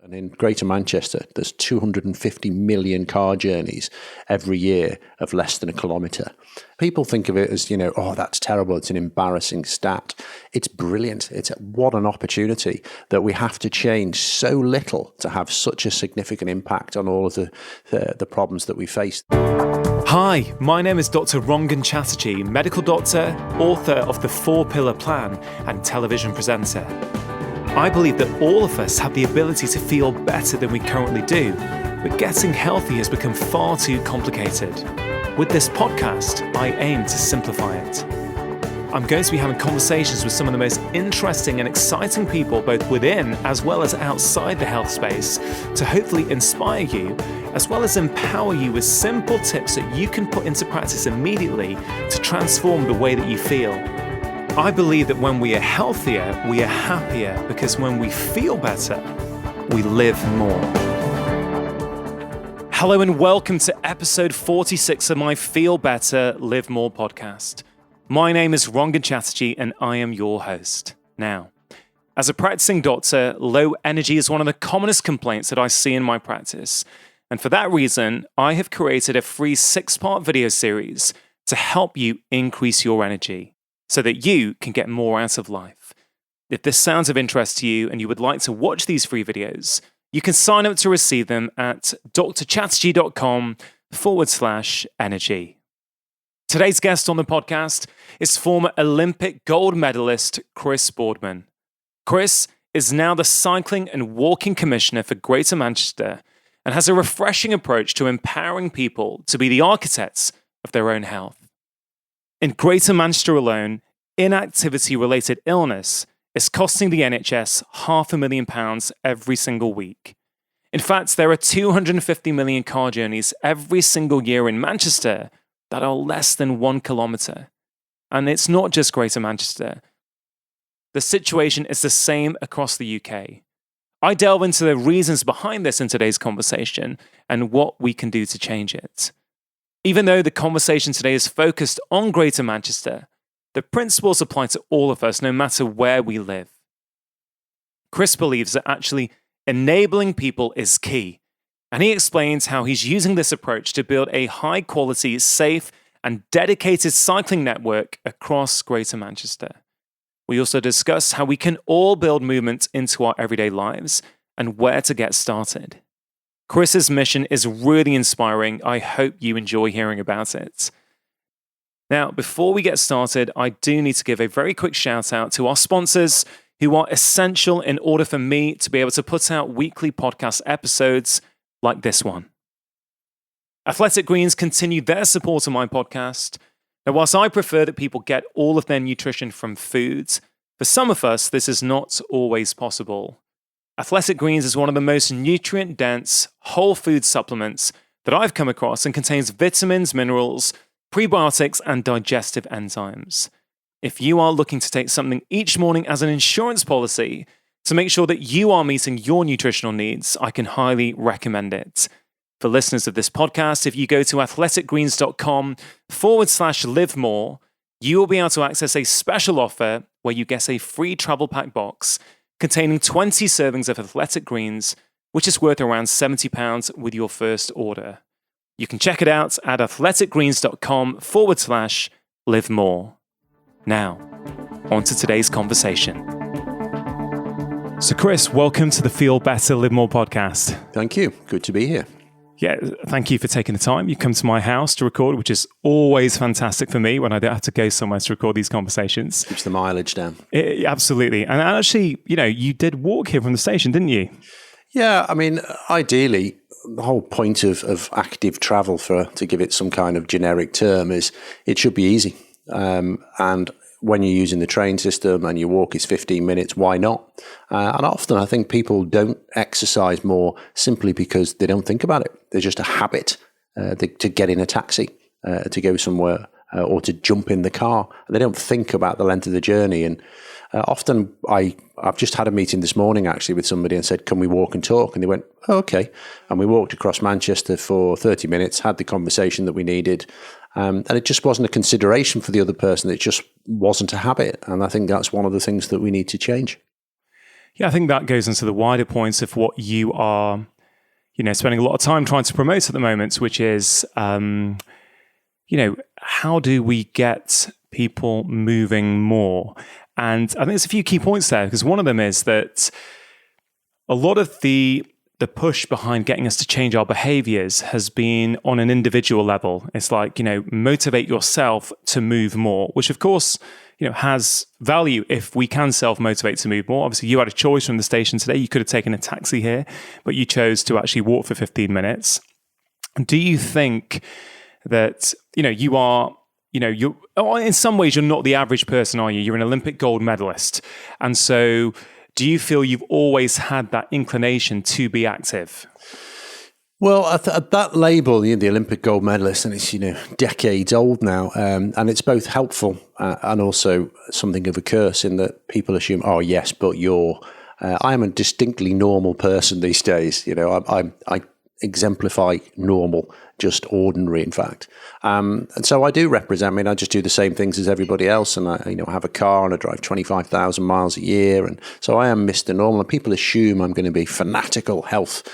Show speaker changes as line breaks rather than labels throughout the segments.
And in Greater Manchester, there's 250 million car journeys every year of less than a kilometre. People think of it as, oh, that's terrible. It's an embarrassing stat. It's brilliant. What an opportunity that we have to change so little to have such a significant impact on all of the problems that we face.
Hi, my name is Dr. Rangan Chatterjee, medical doctor, author of The 4-Pillar Plan and television presenter. I believe that all of us have the ability to feel better than we currently do, but getting healthy has become far too complicated. With this podcast, I aim to simplify it. I'm going to be having conversations with some of the most interesting and exciting people, both within as well as outside the health space, to hopefully inspire you, as well as empower you with simple tips that you can put into practice immediately to transform the way that you feel. I believe that when we are healthier, we are happier, because when we feel better, we live more. Hello and welcome to episode 46 of my Feel Better, Live More podcast. My name is Rangan Chatterjee and I am your host. Now, as a practicing doctor, low energy is one of the commonest complaints that I see in my practice. And for that reason, I have created a free 6-part video series to help you increase your energy, so that you can get more out of life. If this sounds of interest to you and you would like to watch these free videos, you can sign up to receive them at drchatterjee.com/energy. Today's guest on the podcast is former Olympic gold medalist Chris Boardman. Chris is now the Cycling and Walking Commissioner for Greater Manchester and has a refreshing approach to empowering people to be the architects of their own health. In Greater Manchester alone, inactivity-related illness is costing the NHS £500,000 every single week. In fact, there are 250 million car journeys every single year in Manchester that are less than 1 kilometre. And it's not just Greater Manchester. The situation is the same across the UK. I delve into the reasons behind this in today's conversation and what we can do to change it. Even though the conversation today is focused on Greater Manchester, the principles apply to all of us, no matter where we live. Chris believes that actually enabling people is key, and he explains how he's using this approach to build a high-quality, safe, and dedicated cycling network across Greater Manchester. We also discuss how we can all build movement into our everyday lives and where to get started. Chris's mission is really inspiring. I hope you enjoy hearing about it. Now, before we get started, I do need to give a very quick shout out to our sponsors who are essential in order for me to be able to put out weekly podcast episodes like this one. Athletic Greens continue their support of my podcast. Now, whilst I prefer that people get all of their nutrition from foods, for some of us, this is not always possible. Athletic Greens is one of the most nutrient-dense whole food supplements that I've come across and contains vitamins, minerals, prebiotics, and digestive enzymes. If you are looking to take something each morning as an insurance policy to make sure that you are meeting your nutritional needs, I can highly recommend it. For listeners of this podcast, if you go to athleticgreens.com/live more, you will be able to access a special offer where you get a free travel pack box containing 20 servings of Athletic Greens, which is worth around £70 with your first order. You can check it out at athleticgreens.com/live more. Now, on to today's conversation. So Chris, welcome to the Feel Better, Live More podcast.
Thank you. Good to be here.
Yeah, thank you for taking the time. You come to my house to record, which is always fantastic for me when I don't have to go somewhere to record these conversations.
Keeps the mileage down.
Absolutely. And actually, you did walk here from the station, didn't you?
Yeah, I mean, ideally, the whole point of active travel, to give it some kind of generic term, is it should be easy. And when you're using the train system and your walk is 15 minutes, why not? And often I think people don't exercise more simply because they don't think about it. There's just a habit to get in a taxi, to go somewhere, or to jump in the car. And they don't think about the length of the journey. And often I've just had a meeting this morning actually with somebody and said, can we walk and talk? And they went, oh, okay. And we walked across Manchester for 30 minutes, had the conversation that we needed. And it just wasn't a consideration for the other person. It just wasn't a habit. And I think that's one of the things that we need to change.
Yeah, I think that goes into the wider points of what you are, spending a lot of time trying to promote at the moment, which is, how do we get people moving more? And I think there's a few key points there, because one of them is that a lot of the push behind getting us to change our behaviors has been on an individual level. It's like, motivate yourself to move more, which of course, has value if we can self-motivate to move more. Obviously, you had a choice from the station today. You could have taken a taxi here, but you chose to actually walk for 15 minutes. Do you think that, you are, you're in some ways, you're not the average person, are you? You're an Olympic gold medalist. And so do you feel you've always had that inclination to be active?
Well, that label, the Olympic gold medalist, and it's decades old now, and it's both helpful and also something of a curse in that people assume, oh yes, but you're. I am a distinctly normal person these days. I exemplify normal, just ordinary, in fact. And so I do represent. I just do the same things as everybody else, and I have a car and I drive 25,000 miles a year, and so I am Mr. Normal. And people assume I'm going to be fanatical health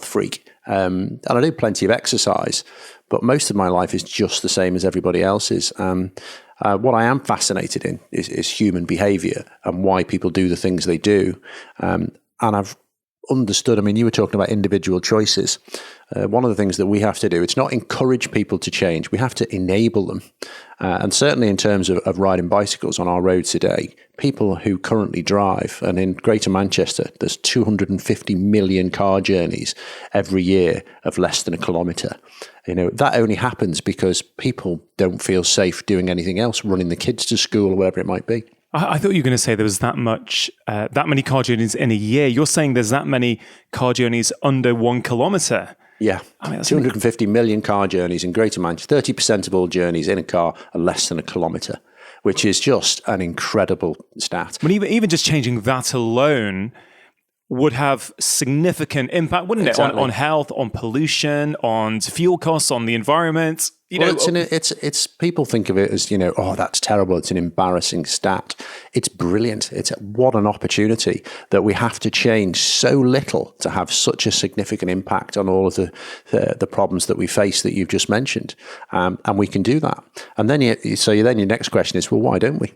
freak. And I do plenty of exercise, but most of my life is just the same as everybody else's. What I am fascinated in is human behavior and why people do the things they do. And I've understood, you were talking about individual choices. One of the things that we have to do, it's not encourage people to change, we have to enable them. And certainly in terms of riding bicycles on our roads today, people who currently drive, and in Greater Manchester, there's 250 million car journeys every year of less than a kilometre. That only happens because people don't feel safe doing anything else, running the kids to school or wherever it might be.
I thought you were going to say there was that many car journeys in a year. You're saying there's that many car journeys under 1 kilometre.
Yeah, 250 million car journeys in Greater Manchester. 30% of all journeys in a car are less than a kilometre, which is just an incredible stat.
But even just changing that alone would have significant impact, wouldn't it? On health, on pollution, on fuel costs, on the environment.
It's people think of it as, oh, that's terrible. It's an embarrassing stat. It's brilliant. It's what an opportunity that we have to change so little to have such a significant impact on all of the problems that we face that you've just mentioned. And we can do that. And then your next question is, well, why don't we?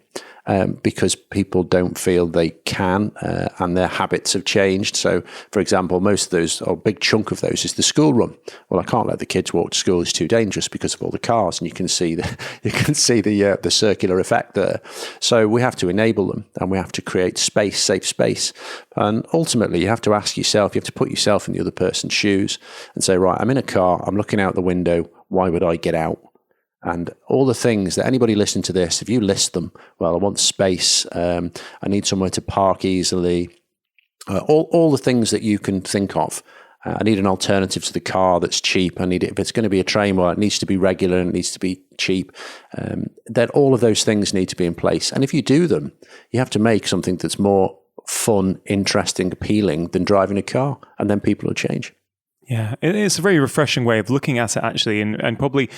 Because people don't feel they can, and their habits have changed. So, for example, most of those, or a big chunk of those, is the school run. Well, I can't let the kids walk to school; it's too dangerous because of all the cars, and you can see the circular effect there. So we have to enable them, and we have to create space, safe space. And ultimately, you have to ask yourself, you have to put yourself in the other person's shoes, and say, right, I'm in a car, I'm looking out the window. Why would I get out? And all the things that anybody listening to this, if you list them, well, I want space, I need somewhere to park easily, all the things that you can think of. I need an alternative to the car that's cheap. I need it, if it's going to be a train, well, it needs to be regular and it needs to be cheap. Then all of those things need to be in place. And if you do them, you have to make something that's more fun, interesting, appealing than driving a car, and then people will change.
Yeah, it's a very refreshing way of looking at it, actually, and probably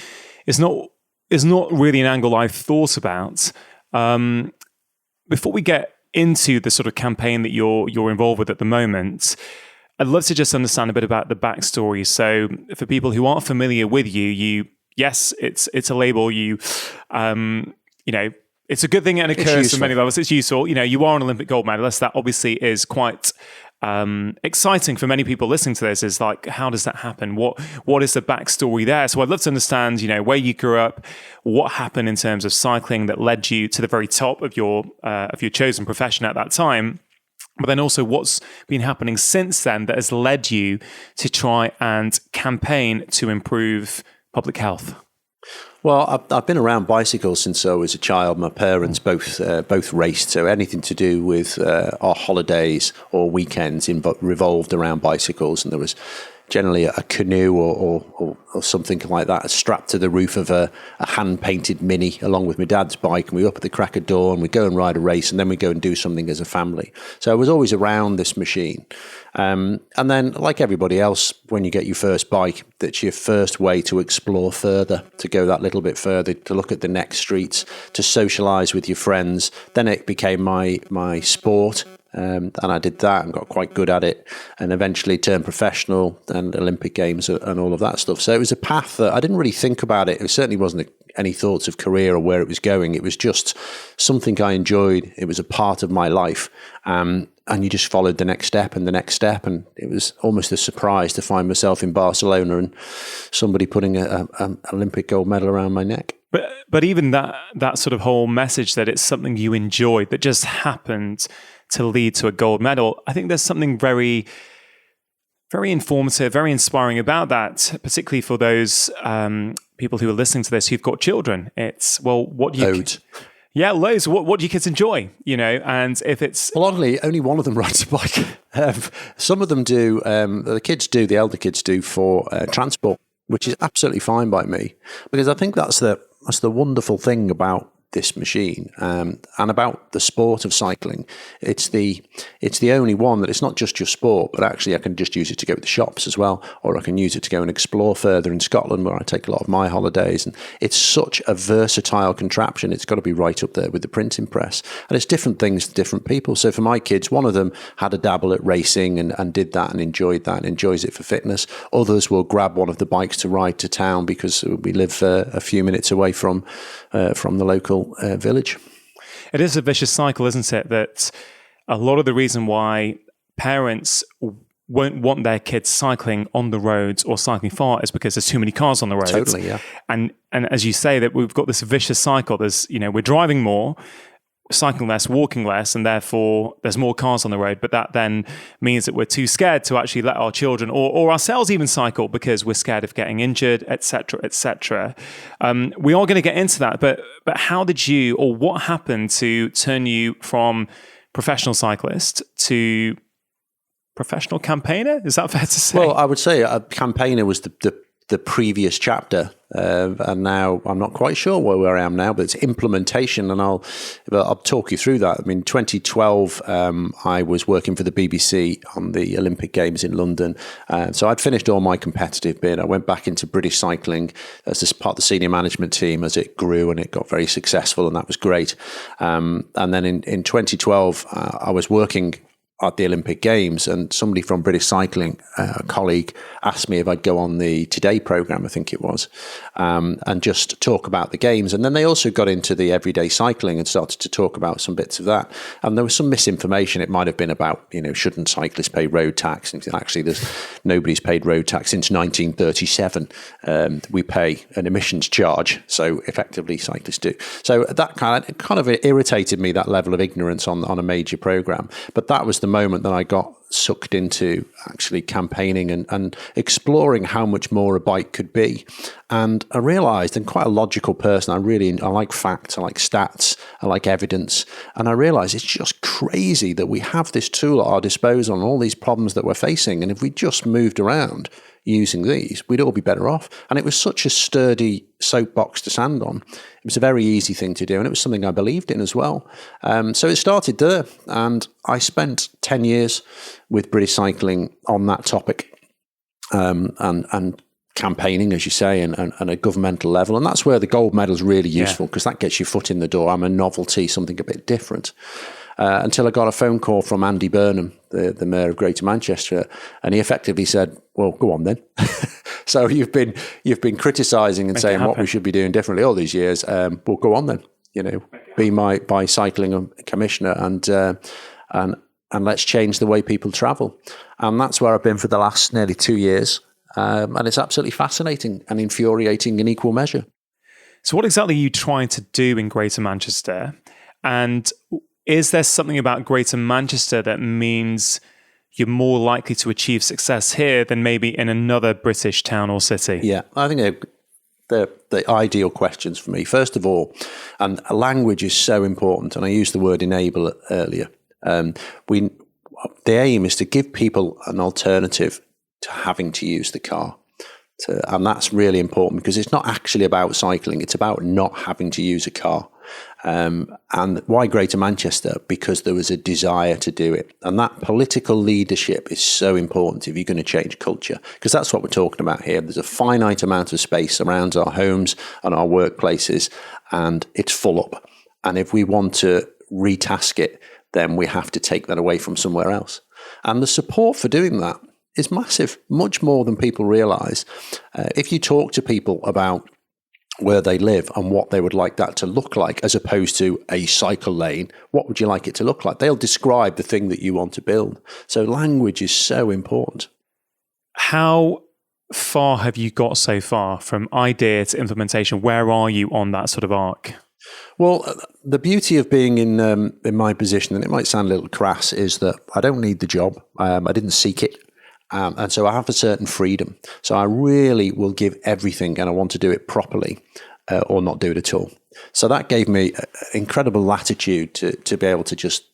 it's not really an angle I've thought about. Before we get into the sort of campaign that you're involved with at the moment, I'd love to just understand a bit about the backstory. So, for people who aren't familiar with you, yes, it's a label. It's a good thing and a curse for many levels. It's useful. You are an Olympic gold medalist. That obviously is quite exciting for many people listening to this. Is like, how does that happen? What is the backstory there? So I'd love to understand, where you grew up, what happened in terms of cycling that led you to the very top of your chosen profession at that time, but then also what's been happening since then that has led you to try and campaign to improve public health.
Well, I've been around bicycles since I was a child. My parents both raced, so anything to do with our holidays or weekends revolved around bicycles, and there was generally a canoe or something like that strapped to the roof of a hand-painted Mini along with my dad's bike, and we were up at the crack of dawn, we'd go and ride a race, and then we'd go and do something as a family. So I was always around this machine. And then, like everybody else, when you get your first bike, that's your first way to explore further, to go that little bit further, to look at the next streets, to socialise with your friends. Then it became my sport. And I did that and got quite good at it, and eventually turned professional and Olympic Games and all of that stuff. So it was a path that I didn't really think about it. It certainly wasn't any thoughts of career or where it was going. It was just something I enjoyed. It was a part of my life. And you just followed the next step and the next step. And it was almost a surprise to find myself in Barcelona and somebody putting an Olympic gold medal around my neck.
But even that sort of whole message that it's something you enjoyed that just happened to lead to a gold medal, I think there's something very, very informative, very inspiring about that, particularly for those people who are listening to this who've got children. It's, well, what do you...
Loads.
Yeah, loads. What do your kids enjoy? And if it's...
Well, oddly, only one of them rides a bike. Some of them do, the elder kids do for transport, which is absolutely fine by me, because I think that's the wonderful thing about this machine and about the sport of cycling. It's the only one that it's not just your sport, but actually I can just use it to go to the shops as well, or I can use it to go and explore further in Scotland, where I take a lot of my holidays. And it's such a versatile contraption. It's got to be right up there with the printing press, and it's different things to different people. So for my kids, one of them had a dabble at racing and did that and enjoyed that and enjoys it for fitness. Others will grab one of the bikes to ride to town because we live a few minutes away from the local village.
It is a vicious cycle, isn't it? That a lot of the reason why parents won't want their kids cycling on the roads or cycling far is because there's too many cars on the roads.
Totally, yeah.
And as you say, that we've got this vicious cycle. There's, we're driving more, cycling less, walking less, and therefore there's more cars on the road. But that then means that we're too scared to actually let our children or ourselves even cycle because we're scared of getting injured, etc., etc. We are going to get into that, but how did you, or what happened to turn you from professional cyclist to professional campaigner? Is that fair to say?
Well, I would say a campaigner was the previous chapter, and now I'm not quite sure where I am now, but it's implementation, and I'll talk you through that. I mean, 2012, I was working for the BBC on the Olympic Games in London, so I'd finished all my competitive bit. I went back into British cycling as this part of the senior management team as it grew, and it got very successful, and that was great. And then in 2012, I was working at the Olympic Games, and somebody from British Cycling, a colleague, asked me if I'd go on the Today programme, I think it was, and just talk about the Games. And then they also got into the everyday cycling and started to talk about some bits of that. And there was some misinformation. It might have been about, shouldn't cyclists pay road tax? And actually, nobody's paid road tax since 1937. We pay an emissions charge, so effectively cyclists do. So that kind of irritated me, that level of ignorance on a major programme. But that was the moment that I got sucked into actually campaigning and exploring how much more a bike could be. And I realized, I'm quite a logical person, I like facts, I like stats, I like evidence. And I realized it's just crazy that we have this tool at our disposal on all these problems that we're facing. And if we just moved around using these, we'd all be better off. And it was such a sturdy soapbox to stand on. It was a very easy thing to do, and it was something I believed in as well. So it started there, and I spent 10 years with British Cycling on that topic, and campaigning, as you say, and a governmental level. And that's where the gold medal is really useful, because that gets your foot in the door. I'm a novelty, something a bit different. Until I got a phone call from Andy Burnham, the Mayor of Greater Manchester, and he effectively said, "Well, go on then." So you've been criticising and saying what we should be doing differently all these years. Well, go on then. Be my bicycling commissioner, and let's change the way people travel. And that's where I've been for the last nearly 2 years. And it's absolutely fascinating and infuriating in equal measure.
So what exactly are you trying to do in Greater Manchester? And is there something about Greater Manchester that means you're more likely to achieve success here than maybe in another British town or city? Yeah,
I think they're the ideal questions for me. First of all, and language is so important, and I used the word enable earlier. The aim is to give people an alternative to having to use the car. And that's really important, because it's not actually about cycling, it's about not having to use a car. And why Greater Manchester? Because there was a desire to do it. And that political leadership is so important if you're going to change culture, because that's what we're talking about here. There's a finite amount of space around our homes and our workplaces, and it's full up. And if we want to retask it, then we have to take that away from somewhere else. And the support for doing that is massive, much more than people realise. If you talk to people about where they live and what they would like that to look like, as opposed to a cycle lane, what would you like it to look like? They'll describe the thing that you want to build. So language is so important.
How far have you got so far from idea to implementation? Where are you on that sort of arc?
Well, the beauty of being in my position, and it might sound a little crass, is that I don't need the job. I didn't seek it. And so I have a certain freedom. So I really will give everything, and I want to do it properly or not do it at all. So that gave me incredible latitude to be able to just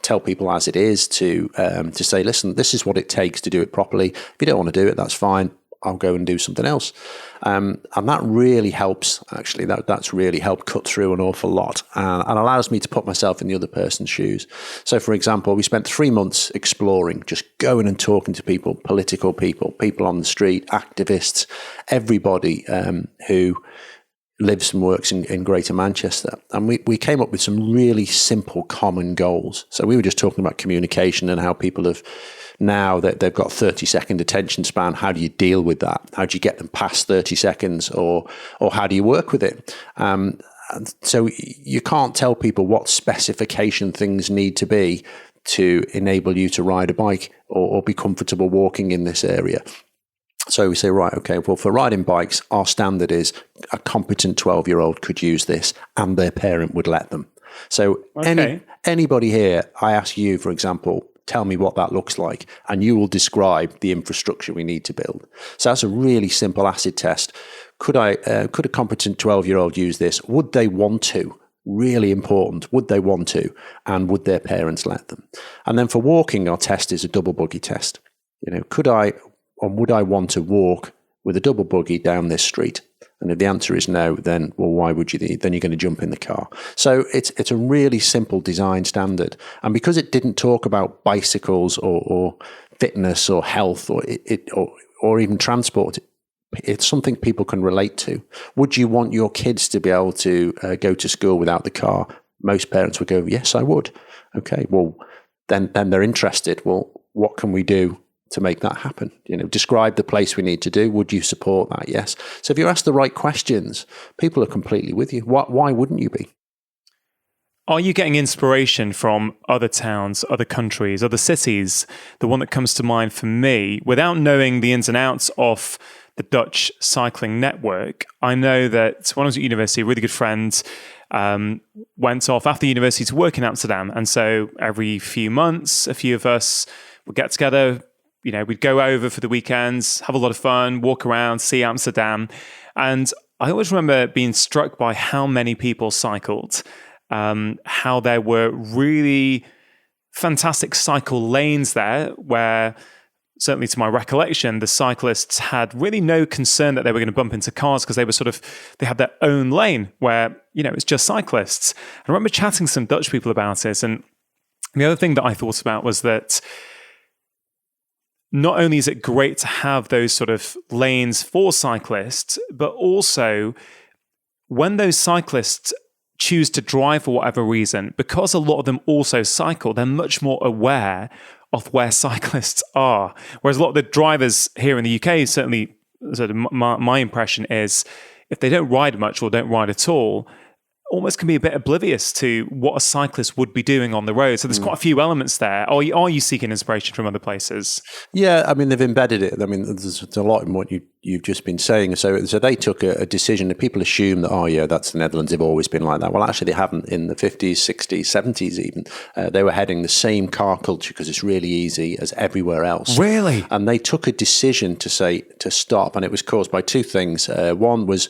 tell people as it is, to say, listen, this is what it takes to do it properly. If you don't want to do it, that's fine. I'll go and do something else. And that really helps, actually. That's really helped cut through an awful lot and allows me to put myself in the other person's shoes. So, for example, we spent 3 months exploring, just going and talking to people, political people on the street, activists, everybody who lives and works in Greater Manchester. And we came up with some really simple common goals. So we were just talking about communication and how people have now that they've got 30-second attention span. How do you deal with that? How do you get them past 30 seconds or how do you work with it? And so you can't tell people what specification things need to be to enable you to ride a bike or be comfortable walking in this area. So we say, right, okay, well, for riding bikes, our standard is a competent 12-year-old could use this and their parent would let them. So anybody here, I ask you, for example, tell me what that looks like, and you will describe the infrastructure we need to build. So that's a really simple acid test. Could a competent 12-year-old use this? Would they want to? Really important. Would they want to? And would their parents let them? And then for walking, our test is a double buggy test. Would I want to walk with a double buggy down this street? And if the answer is no, then, well, why would you? Then you're going to jump in the car. So it's a really simple design standard. And because it didn't talk about bicycles or fitness or health or even transport, it's something people can relate to. Would you want your kids to be able to go to school without the car? Most parents would go, yes, I would. Okay, well, then they're interested. Well, what can we do to make that happen? Describe the place we need to do. Would you support that? Yes. So if you ask the right questions, people are completely with you. Why wouldn't you be?
Are you getting inspiration from other towns, other countries, other cities? The one that comes to mind for me, without knowing the ins and outs of the Dutch cycling network, I know that when I was at university, a really good friend went off after university to work in Amsterdam. And so every few months, a few of us would get together. We'd go over for the weekends, have a lot of fun, walk around, see Amsterdam. And I always remember being struck by how many people cycled, how there were really fantastic cycle lanes there where, certainly to my recollection, the cyclists had really no concern that they were going to bump into cars because they had their own lane where, it's just cyclists. I remember chatting to some Dutch people about it. And the other thing that I thought about was that not only is it great to have those sort of lanes for cyclists, but also when those cyclists choose to drive for whatever reason, because a lot of them also cycle, they're much more aware of where cyclists are. Whereas a lot of the drivers here in the UK, certainly sort of my impression is, if they don't ride much or don't ride at all, almost can be a bit oblivious to what a cyclist would be doing on the road. So there's quite a few elements there. Are you seeking inspiration from other places?
Yeah, I mean, they've embedded it. I mean, there's a lot in what you've just been saying. So they took a decision that people assume that, that's the Netherlands. They've always been like that. Well, actually, they haven't. In the 50s, 60s, 70s even, they were heading the same car culture because it's really easy as everywhere else.
Really?
And they took a decision to stop. And it was caused by two things. One was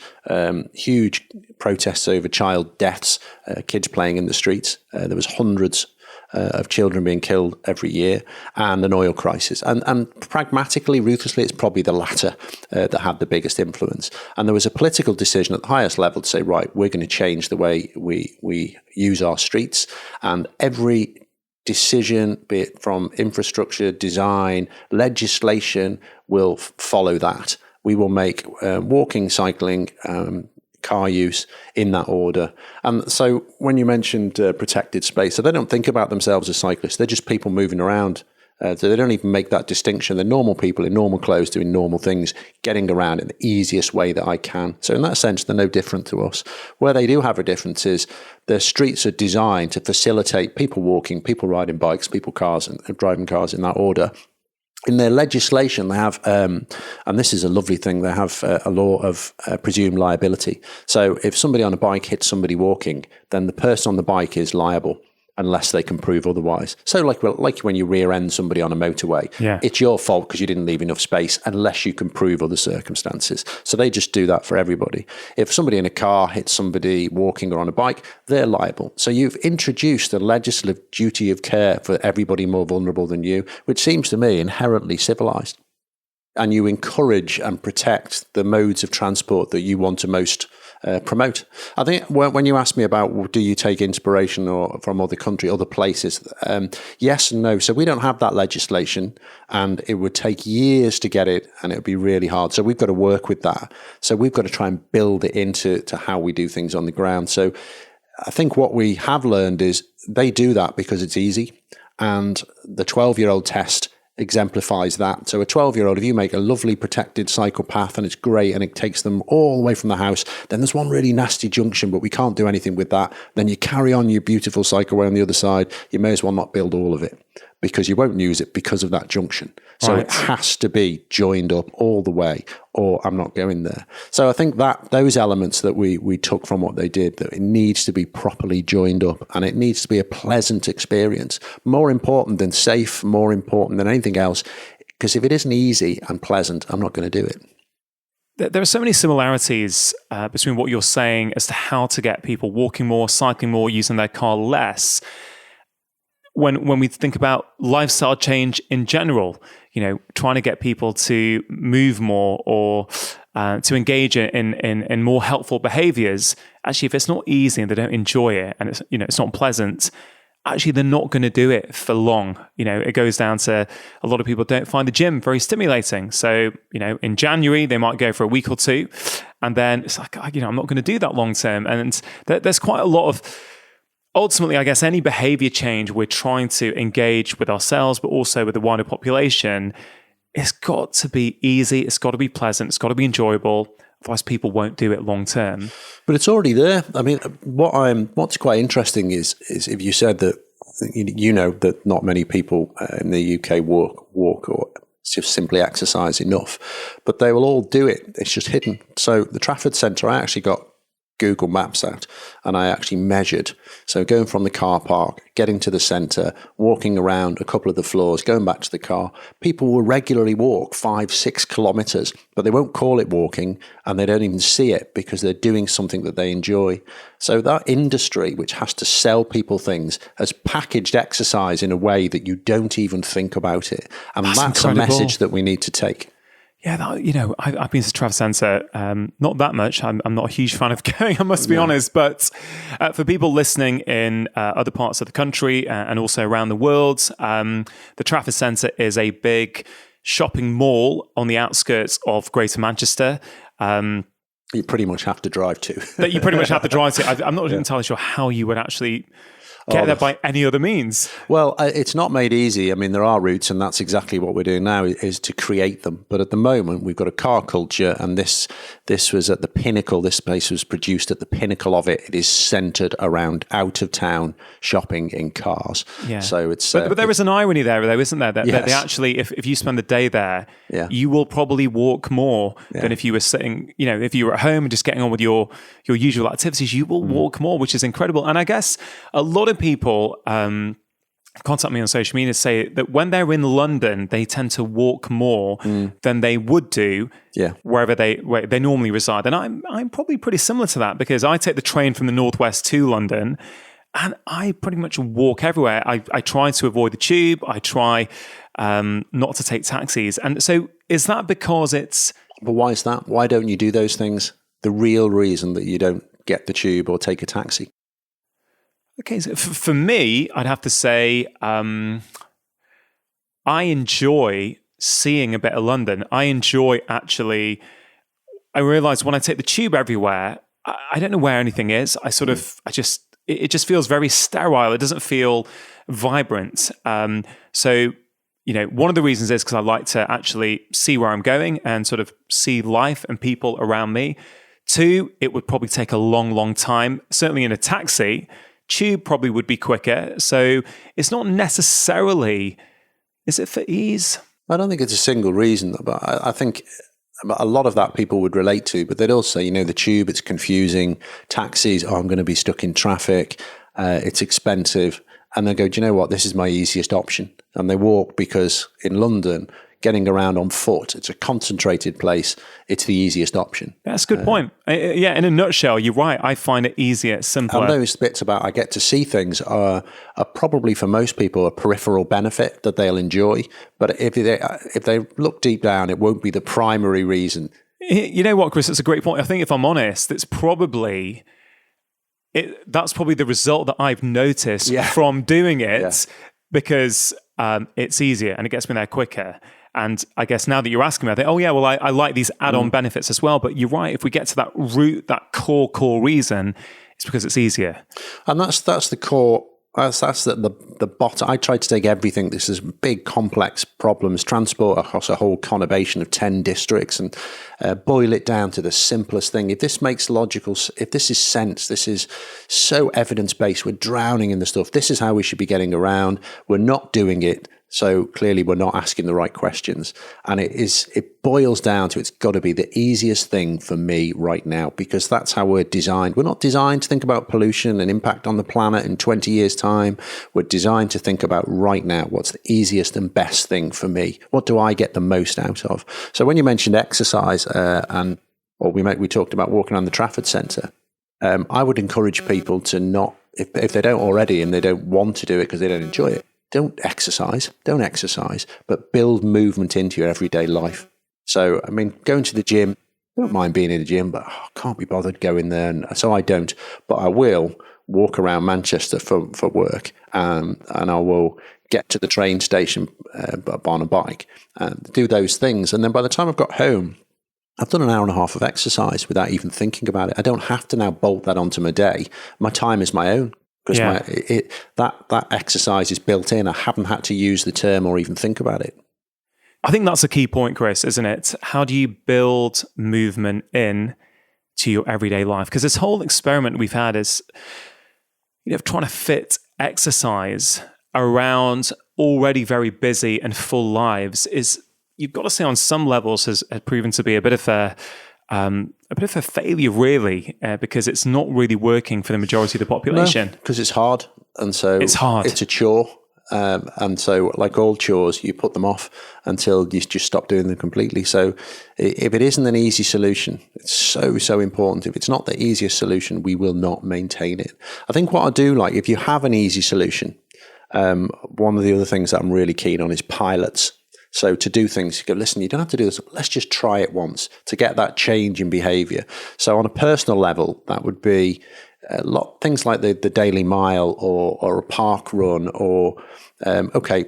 huge protests over child deaths, kids playing in the streets. There was hundreds of children being killed every year, and an oil crisis. And pragmatically, ruthlessly, it's probably the latter that had the biggest influence. And there was a political decision at the highest level to say, right, we're going to change the way we use our streets. And every decision, be it from infrastructure, design, legislation, will follow that. We will make walking, cycling, car use in that order. And so when you mentioned protected space, so they don't think about themselves as cyclists. They're just people moving around. So they don't even make that distinction. They're normal people in normal clothes doing normal things, getting around in the easiest way that I can. So in that sense, they're no different to us. Where they do have a difference is the streets are designed to facilitate people walking, people riding bikes, people cars and driving cars in that order. In their legislation, they have, and this is a lovely thing, they have a law of presumed liability. So if somebody on a bike hits somebody walking, then the person on the bike is liable unless they can prove otherwise. So like when you rear end somebody on a motorway, it's your fault because you didn't leave enough space unless you can prove other circumstances. So they just do that for everybody. If somebody in a car hits somebody walking or on a bike, they're liable. So you've introduced a legislative duty of care for everybody more vulnerable than you, which seems to me inherently civilized. And you encourage and protect the modes of transport that you want to most promote. I think when you ask me about do you take inspiration or from other countries, other places, yes and no. So we don't have that legislation, and it would take years to get it, and it would be really hard. So we've got to work with that. So we've got to try and build it into how we do things on the ground. So I think what we have learned is they do that because it's easy, and the 12-year-old test exemplifies that. So a 12-year-old, if you make a lovely protected cycle path and it's great and it takes them all the way from the house, then there's one really nasty junction, but we can't do anything with that. Then you carry on your beautiful cycleway on the other side. You may as well not build all of it because you won't use it because of that junction. So it has to be joined up all the way, or I'm not going there. So I think that those elements that we took from what they did, that it needs to be properly joined up and it needs to be a pleasant experience. More important than safe, more important than anything else. Because if it isn't easy and pleasant, I'm not going to do it.
There are so many similarities between what you're saying as to how to get people walking more, cycling more, using their car less. When we think about lifestyle change in general, trying to get people to move more or to engage in more helpful behaviors, actually, if it's not easy and they don't enjoy it and it's not pleasant, actually they're not going to do it for long. It goes down to a lot of people don't find the gym very stimulating. So, in January, they might go for a week or two, and then it's like, I'm not going to do that long term. And there's quite a lot of, ultimately, I guess any behavior change we're trying to engage with ourselves, but also with the wider population, it's got to be easy, it's got to be pleasant, it's got to be enjoyable. Otherwise, people won't do it long term.
But it's already there. I mean, what's quite interesting is if you said that that not many people in the UK walk or just simply exercise enough, but they will all do it. It's just hidden. So the Trafford Centre, I actually got Google Maps out and I actually measured. So going from the car park, getting to the centre, walking around a couple of the floors, going back to the car, people will regularly walk 5-6 kilometres, but they won't call it walking and they don't even see it because they're doing something that they enjoy. So that industry, which has to sell people things, has packaged exercise in a way that you don't even think about it. And that's a message that we need to take.
Yeah, I've been to Trafford Centre, not that much. I'm not a huge fan of going, I must be honest. But for people listening in other parts of the country and also around the world, the Trafford Centre is a big shopping mall on the outskirts of Greater Manchester.
You pretty much have to drive to.
That you pretty much have to drive to. I'm not entirely sure how you would actually get there by any other means.
Well, it's not made easy. I mean, there are routes, and that's exactly what we're doing now, is to create them. But at the moment, we've got a car culture, and this was at the pinnacle. This space was produced at the pinnacle of it. It is centred around out-of-town shopping in cars.
Yeah.
So it's...
But there is an irony there, though, isn't there? That they actually, if you spend the day there, you will probably walk more than if you were sitting, if you were at home and just getting on with your usual activities, you will walk more, which is incredible. And I guess a lot of people contact me on social media say that when they're in London, they tend to walk more than they would do where they normally reside. And I'm probably pretty similar to that because I take the train from the northwest to London and I pretty much walk everywhere. I try to avoid the tube. I try not to take taxis. And so is that because it's...
But why is that? Why don't you do those things? The real reason that you don't get the tube or take a taxi?
Okay, so for me, I'd have to say I enjoy seeing a bit of London. I enjoy I realise when I take the tube everywhere, I don't know where anything is. It just feels very sterile. It doesn't feel vibrant. So, one of the reasons is because I like to actually see where I'm going and sort of see life and people around me. 2, it would probably take a long, long time. Certainly in a taxi, tube probably would be quicker. So it's not necessarily, is it for ease?
I don't think it's a single reason, but I think a lot of that people would relate to, but they'd also say, the tube, it's confusing. Taxis, I'm going to be stuck in traffic. It's expensive. And they go, do you know what? This is my easiest option. And they walk because in London, getting around on foot, it's a concentrated place. It's the easiest option.
That's a good point. Yeah, in a nutshell, you're right. I find it easier, simpler.
And those bits about I get to see things are probably for most people a peripheral benefit that they'll enjoy. But if they look deep down, it won't be the primary reason.
You know what, Chris? It's a great point. I think if I'm honest, that's probably the result that I've noticed from doing it because it's easier and it gets me there quicker. And I guess now that you're asking me, I think, I like these add-on benefits as well. But you're right. If we get to that root, that core reason, it's because it's easier.
And that's the core. That's the bottom. I try to take everything. This is big, complex problems, transport across a whole conurbation of 10 districts, and boil it down to the simplest thing. If this makes logical, if this is sense, this is so evidence-based. We're drowning in the stuff. This is how we should be getting around. We're not doing it. So clearly we're not asking the right questions. And it boils down to it's got to be the easiest thing for me right now, because that's how we're designed. We're not designed to think about pollution and impact on the planet in 20 years' time. We're designed to think about right now, what's the easiest and best thing for me? What do I get the most out of? So when you mentioned exercise we talked about walking around the Trafford Centre, I would encourage people to not, if they don't already and they don't want to do it because they don't enjoy it, don't exercise, but build movement into your everyday life. So, going to the gym, I don't mind being in the gym, but I can't be bothered going there. And so I don't, but I will walk around Manchester for work, and I will get to the train station on a bike and do those things. And then by the time I've got home, I've done an hour and a half of exercise without even thinking about it. I don't have to now bolt that onto my day. My time is my own. Because that exercise is built in. I haven't had to use the term or even think about it.
I think that's a key point, Chris, isn't it? How do you build movement in to your everyday life? Because this whole experiment we've had is, trying to fit exercise around already very busy and full lives is, you've got to say, on some levels has proven to be a bit of a failure, really, because it's not really working for the majority of the population.
Because it's hard, and so
it's
a chore, and so like all chores, you put them off until you just stop doing them completely. So if it isn't an easy solution, it's so important. If it's not the easiest solution, we will not maintain it. I think what I do like, if you have an easy solution, one of the other things that I'm really keen on is pilots. So to do things, you go, listen, you don't have to do this. Let's just try it once to get that change in behavior. So on a personal level, that would be things like the daily mile or a park run or,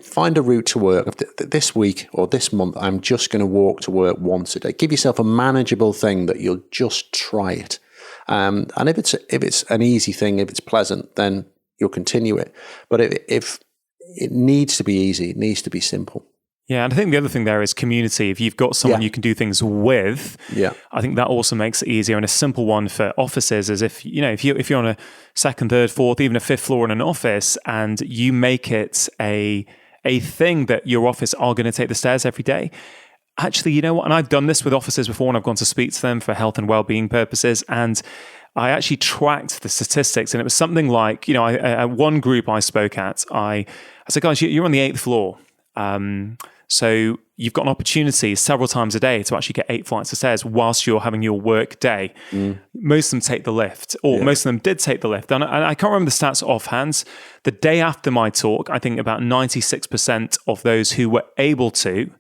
find a route to work. This week or this month, I'm just going to walk to work once a day. Give yourself a manageable thing that you'll just try it. And if it's an easy thing, if it's pleasant, then you'll continue it. But if it needs to be easy, it needs to be simple.
Yeah, and I think the other thing there is community. If you've got someone you can do things with, I think that also makes it easier. And a simple one for offices is if you're on a second, third, fourth, even a fifth floor in an office, and you make it a thing that your office are going to take the stairs every day. Actually, you know what? And I've done this with offices before, and I've gone to speak to them for health and well-being purposes, and I actually tracked the statistics, and it was something like, at one group I spoke at, I said, guys, you're on the 8th floor. So you've got an opportunity several times a day to actually get 8 flights of stairs whilst you're having your work day. Most of them take the lift, or most of them did take the lift. And I can't remember the stats offhand. The day after my talk, I think about 96% of those who were able to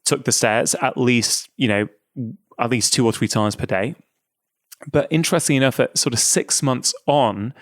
took the stairs at least 2 or 3 times per day. But interestingly enough, at sort of 6 months on,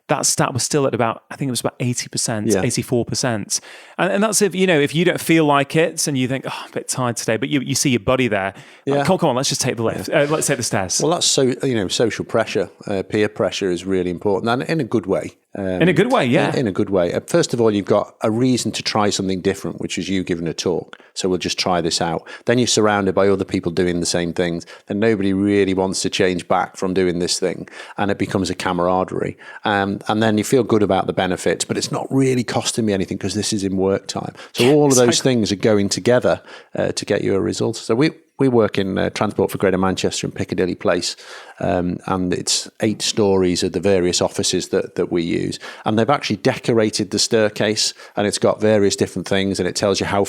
that stat was still at about, I think it was about 80%,
Yeah.
84%. And that's if you don't feel like it and you think, oh, I'm a bit tired today, but you see your buddy there.
Yeah.
Like, come on, let's just take the lift. Let's take the stairs.
Well, that's social pressure, peer pressure is really important, and in a good way.
In a good way, yeah.
In a good way. First of all, you've got a reason to try something different, which is you giving a talk. So we'll just try this out. Then you're surrounded by other people doing the same things. Then nobody really wants to change back from doing this thing. And it becomes a camaraderie. And then you feel good about the benefits, but it's not really costing me anything because this is in work time. So all of those things are going together to get you a result. So we work in Transport for Greater Manchester in Piccadilly Place, and it's 8 stories of the various offices that we use. And they've actually decorated the staircase, and it's got various different things, and it tells you how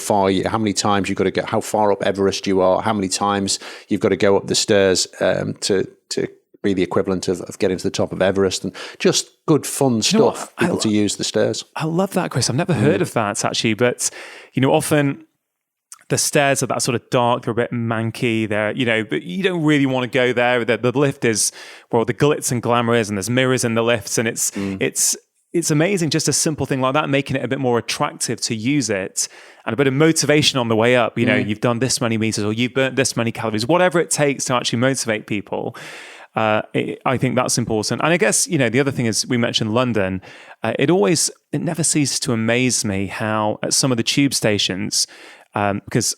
many times you've got to get, how far up Everest you are, how many times you've got to go up the stairs to be the equivalent of getting to the top of Everest, and just good fun stuff, people to use the stairs.
I love that, Chris. I've never heard of that actually, but often the stairs are that sort of dark, they're a bit manky, but you don't really want to go there. The lift is, well, the glitz and glamour is, and there's mirrors in the lifts, and it's amazing, just a simple thing like that, making it a bit more attractive to use it, and a bit of motivation on the way up. You've done this many meters, or you've burnt this many calories, whatever it takes to actually motivate people. I think that's important. And I guess, the other thing is, we mentioned London. It never ceases to amaze me how at some of the tube stations, because,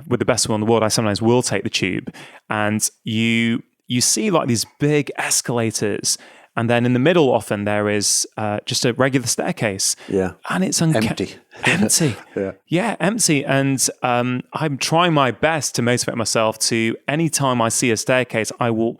with the best will in the world, I sometimes will take the tube, and you see like these big escalators, and then in the middle often there is just a regular staircase.
Yeah.
And it's
empty.
Empty.
Yeah,
empty. And I'm trying my best to motivate myself to, anytime I see a staircase, I will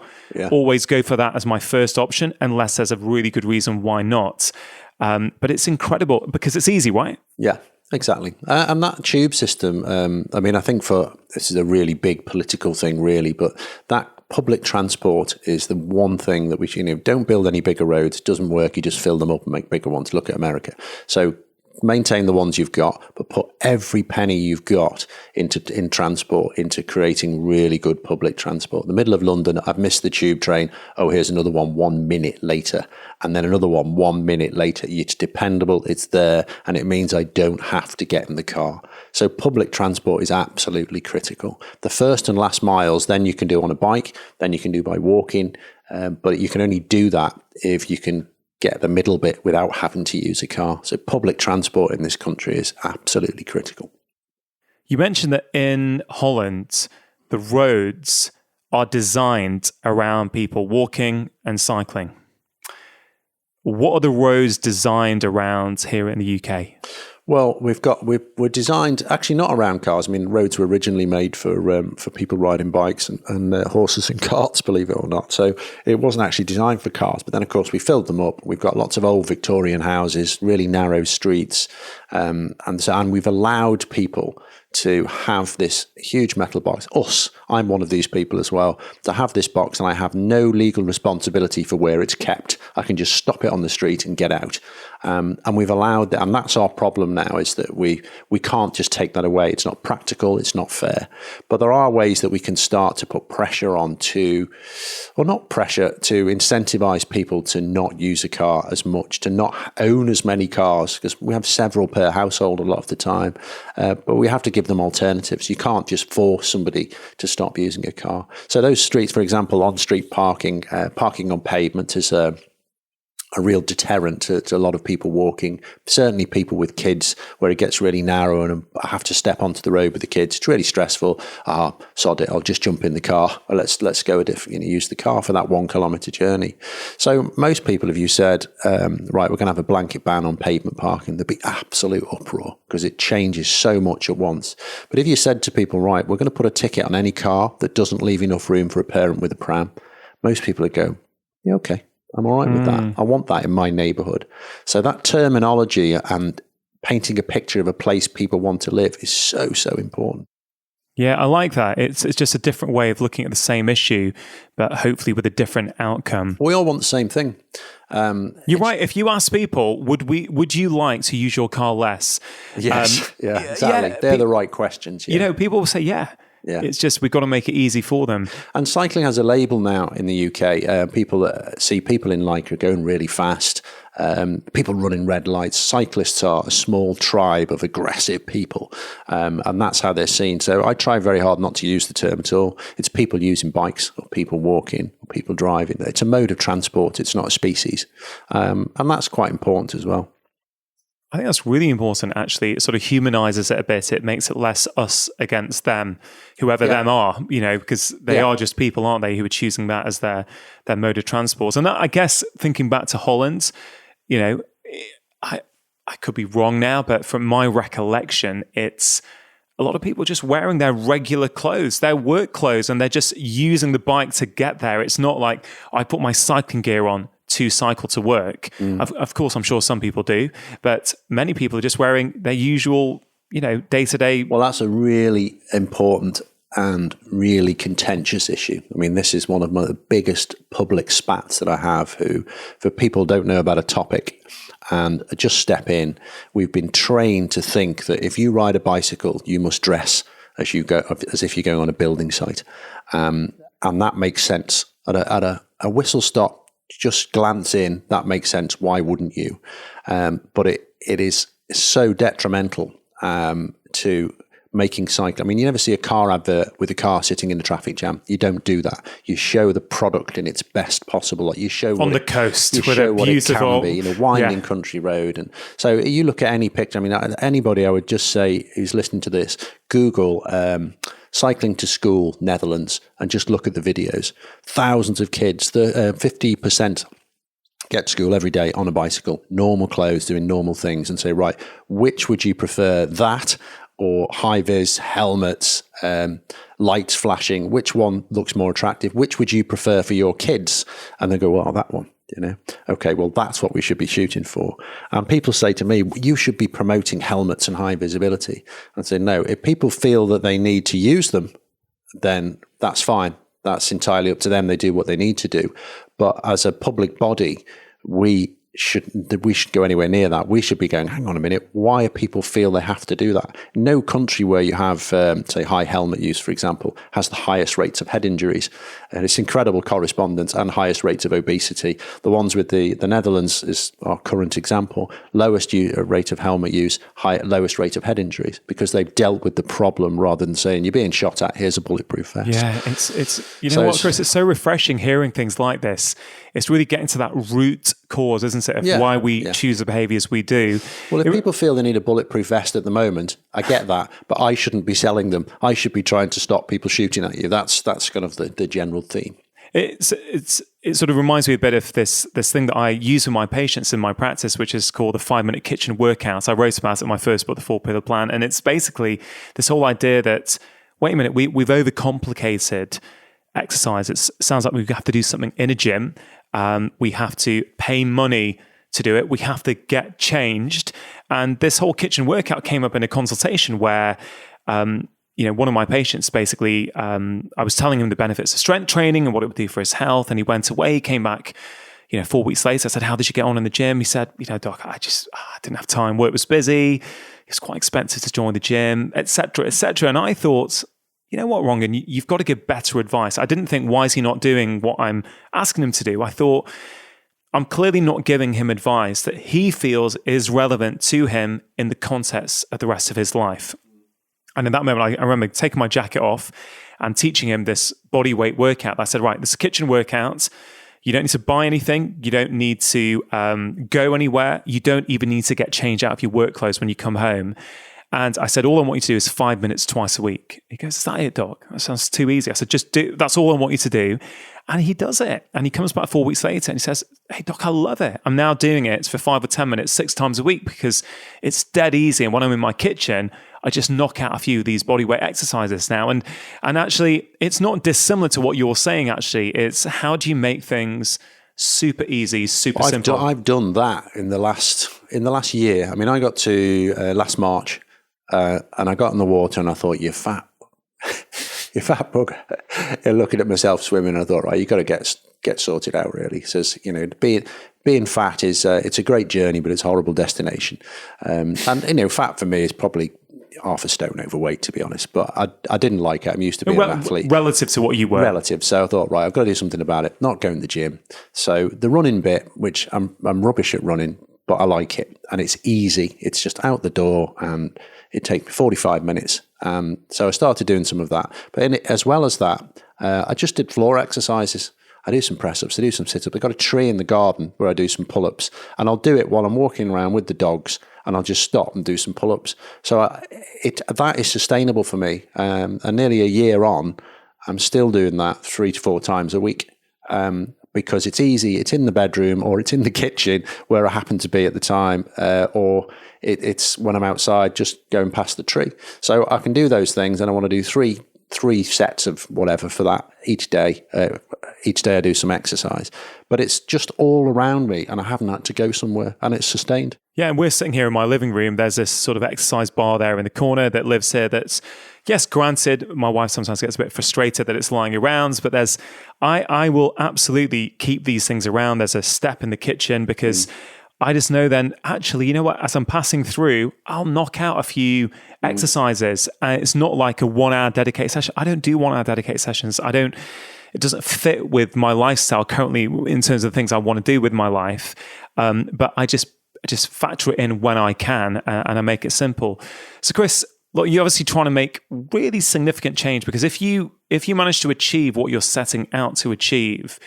always go for that as my first option, unless there's a really good reason why not. But it's incredible because it's easy, right?
Yeah. Exactly. And that tube system, I think this is a really big political thing, really, but that public transport is the one thing that we don't build any bigger roads. It doesn't work. You just fill them up and make bigger ones. Look at America. So maintain the ones you've got, but put every penny you've got in transport, into creating really good public transport. In the middle of London, I've missed the tube train. Oh, here's another one 1 minute later. And then another one 1 minute later. It's dependable, it's there, and it means I don't have to get in the car. So public transport is absolutely critical. The first and last miles, then you can do on a bike, then you can do by walking, but you can only do that if you can get the middle bit without having to use a car. So public transport in this country is absolutely critical.
You mentioned that in Holland, the roads are designed around people walking and cycling. What are the roads designed around here in the UK?
Well, we're designed actually not around cars. Roads were originally made for people riding bikes and horses and carts, believe it or not. So it wasn't actually designed for cars. But then, of course, we filled them up. We've got lots of old Victorian houses, really narrow streets, and we've allowed people to have this huge metal box. I'm one of these people as well, to have this box, and I have no legal responsibility for where it's kept. I can just stop it on the street and get out. And we've allowed that, and that's our problem now, is that we can't just take that away. It's not practical, it's not fair. But there are ways that we can start to put pressure on to incentivize people to not use a car as much, to not own as many cars, because we have several per household a lot of the time. But we have to give them alternatives. You can't just force somebody to stop using a car. So those streets, for example, on-street parking, parking on pavement is a real deterrent to a lot of people walking, certainly people with kids, where it gets really narrow and I have to step onto the road with the kids. It's really stressful. Sod it, I'll just jump in the car. Or let's go use the car for that 1 kilometre journey. So most people, if you said, right, we're going to have a blanket ban on pavement parking, there'd be absolute uproar because it changes so much at once. But if you said to people, right, we're going to put a ticket on any car that doesn't leave enough room for a parent with a pram, most people would go, yeah, okay. I'm all right with that. I want that in my neighbourhood. So that terminology and painting a picture of a place people want to live is so, so important.
Yeah, I like that. It's just a different way of looking at the same issue, but hopefully with a different outcome.
We all want the same thing.
You're right. If you ask people, would you like to use your car less?
Yes, exactly. They're the right questions. Yeah.
People will say, yeah.
Yeah.
It's just, we've got to make it easy for them.
And cycling has a label now in the UK. People see people in Lycra going really fast. People running red lights. Cyclists are a small tribe of aggressive people, and that's how they're seen. So I try very hard not to use the term at all. It's people using bikes, or people walking, or people driving. It's a mode of transport. It's not a species, and that's quite important as well.
I think that's really important, actually. It sort of humanizes it a bit. It makes it less us against them, whoever them are, because they are just people, aren't they, who are choosing that as their mode of transport. And that, I guess, thinking back to Holland, I could be wrong now, but from my recollection, it's a lot of people just wearing their regular clothes, their work clothes, and they're just using the bike to get there. It's not like I put my cycling gear on to cycle to work. Of course, I'm sure some people do, but many people are just wearing their usual, day-to-day.
Well, that's a really important and really contentious issue. I mean, this is one of the biggest public spats that I have, who, for people who don't know about a topic and just step in, we've been trained to think that if you ride a bicycle, you must dress as if you're going on a building site. And that makes sense. At a whistle stop, just glance in, that makes sense. Why wouldn't you? But it is so detrimental to making cycling. I mean, you never see a car advert with a car sitting in a traffic jam. You don't do that. You show the product in its best possible light. You show
on the coast,
you show what it can be, winding country road. And so you look at any picture. I mean, anybody, I would just say, who's listening to this, Google cycling to school, Netherlands, and just look at the videos. Thousands of kids, 50% get to school every day on a bicycle, normal clothes, doing normal things, and say, right, which would you prefer, that or high-vis, helmets, lights flashing? Which one looks more attractive? Which would you prefer for your kids? And they go, well, that one. Okay, well, that's what we should be shooting for. And people say to me, you should be promoting helmets and high visibility. And I say, no, if people feel that they need to use them, then that's fine. That's entirely up to them. They do what they need to do. But as a public body, we shouldn't go anywhere near that. We should be going, hang on a minute, why do people feel they have to do that? No country where you have, say, high helmet use, for example, has the highest rates of head injuries. And it's incredible correspondence, and highest rates of obesity. The ones with the Netherlands is our current example, lowest rate of helmet use, lowest rate of head injuries, because they've dealt with the problem rather than saying, you're being shot at, here's a bulletproof vest.
Yeah, it's Chris, it's so refreshing hearing things like this. It's really getting to that root cause, isn't it, of why we choose the behaviours we do.
Well, if people feel they need a bulletproof vest at the moment, I get that, but I shouldn't be selling them. I should be trying to stop people shooting at you. That's kind of the general theme.
It sort of reminds me a bit of this thing that I use with my patients in my practice, which is called the 5-minute kitchen workout. I wrote about it in my first book, The 4-Pillar Plan, and it's basically this whole idea that, wait a minute, we've overcomplicated exercise. It sounds like we have to do something in a gym. We have to pay money to do it. We have to get changed. And this whole kitchen workout came up in a consultation where, one of my patients basically, I was telling him the benefits of strength training and what it would do for his health. And he went away, he came back, 4 weeks later. I said, how did you get on in the gym? He said, doc, I didn't have time. Work was busy. It was quite expensive to join the gym, et cetera, et cetera. And I thought, you know what, Rongan, you've got to give better advice. I didn't think, why is he not doing what I'm asking him to do? I thought, I'm clearly not giving him advice that he feels is relevant to him in the context of the rest of his life. And in that moment, I remember taking my jacket off and teaching him this body weight workout. I said, right, this is a kitchen workout. You don't need to buy anything. You don't need to go anywhere. You don't even need to get changed out of your work clothes when you come home. And I said, all I want you to do is 5 minutes twice a week. He goes, is that it, doc? That sounds too easy. I said, just do, that's all I want you to do. And he does it. And he comes back 4 weeks later and he says, hey, doc, I love it. I'm now doing it for 5 or 10 minutes, 6 times a week, because it's dead easy. And when I'm in my kitchen, I just knock out a few of these bodyweight exercises now. And actually, it's not dissimilar to what you're saying, actually. It's how do you make things super easy, super simple?
I've done that in the last year. I mean, I got to last March, and I got in the water and I thought, you fat bugger. And looking at myself swimming, I thought, right, you got to get sorted out, really. He says, being fat is it's a great journey, but it's a horrible destination. And fat for me is probably half a stone overweight, to be honest. But I didn't like it. I'm used to being an athlete.
Relative to what you were.
Relative. So I thought, right, I've got to do something about it. Not going to the gym. So the running bit, which I'm rubbish at running, but I like it. And it's easy. It's just out the door and it takes me 45 minutes. So I started doing some of that. But as well as that, I just did floor exercises. I do some press-ups, I do some sit-ups. I've got a tree in the garden where I do some pull-ups, and I'll do it while I'm walking around with the dogs, and I'll just stop and do some pull-ups. So that is sustainable for me. And nearly a year on, I'm still doing that 3 to 4 times a week because it's easy. It's in the bedroom or it's in the kitchen where I happen to be at the time, or it's when I'm outside just going past the tree. So I can do those things, and I want to do three sets of whatever for that each day. Each day I do some exercise, but it's just all around me and I haven't had to go somewhere, and it's sustained. Yeah,
and we're sitting here in my living room. There's this sort of exercise bar there in the corner that lives here that's, yes, granted, my wife sometimes gets a bit frustrated that it's lying around, but I will absolutely keep these things around. There's a step in the kitchen because I just know then, actually, you know what, as I'm passing through, I'll knock out a few exercises. It's not like a 1 hour dedicated session. I don't do 1 hour dedicated sessions. It doesn't fit with my lifestyle currently in terms of the things I want to do with my life. But I just factor it in when I can, and I make it simple. So Chris, look, you're obviously trying to make really significant change, because if you manage to achieve what you're setting out to achieve,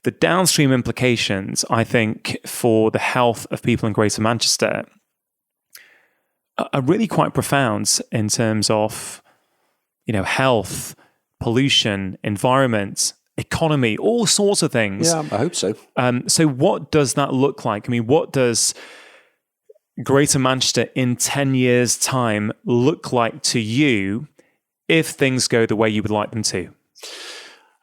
the downstream implications, I think, for the health of people in Greater Manchester are really quite profound in terms of, health, pollution, environment, economy, all sorts of things.
Yeah, I hope so.
So what does that look like? I mean, what does Greater Manchester in 10 years' time look like to you if things go the way you would like them to?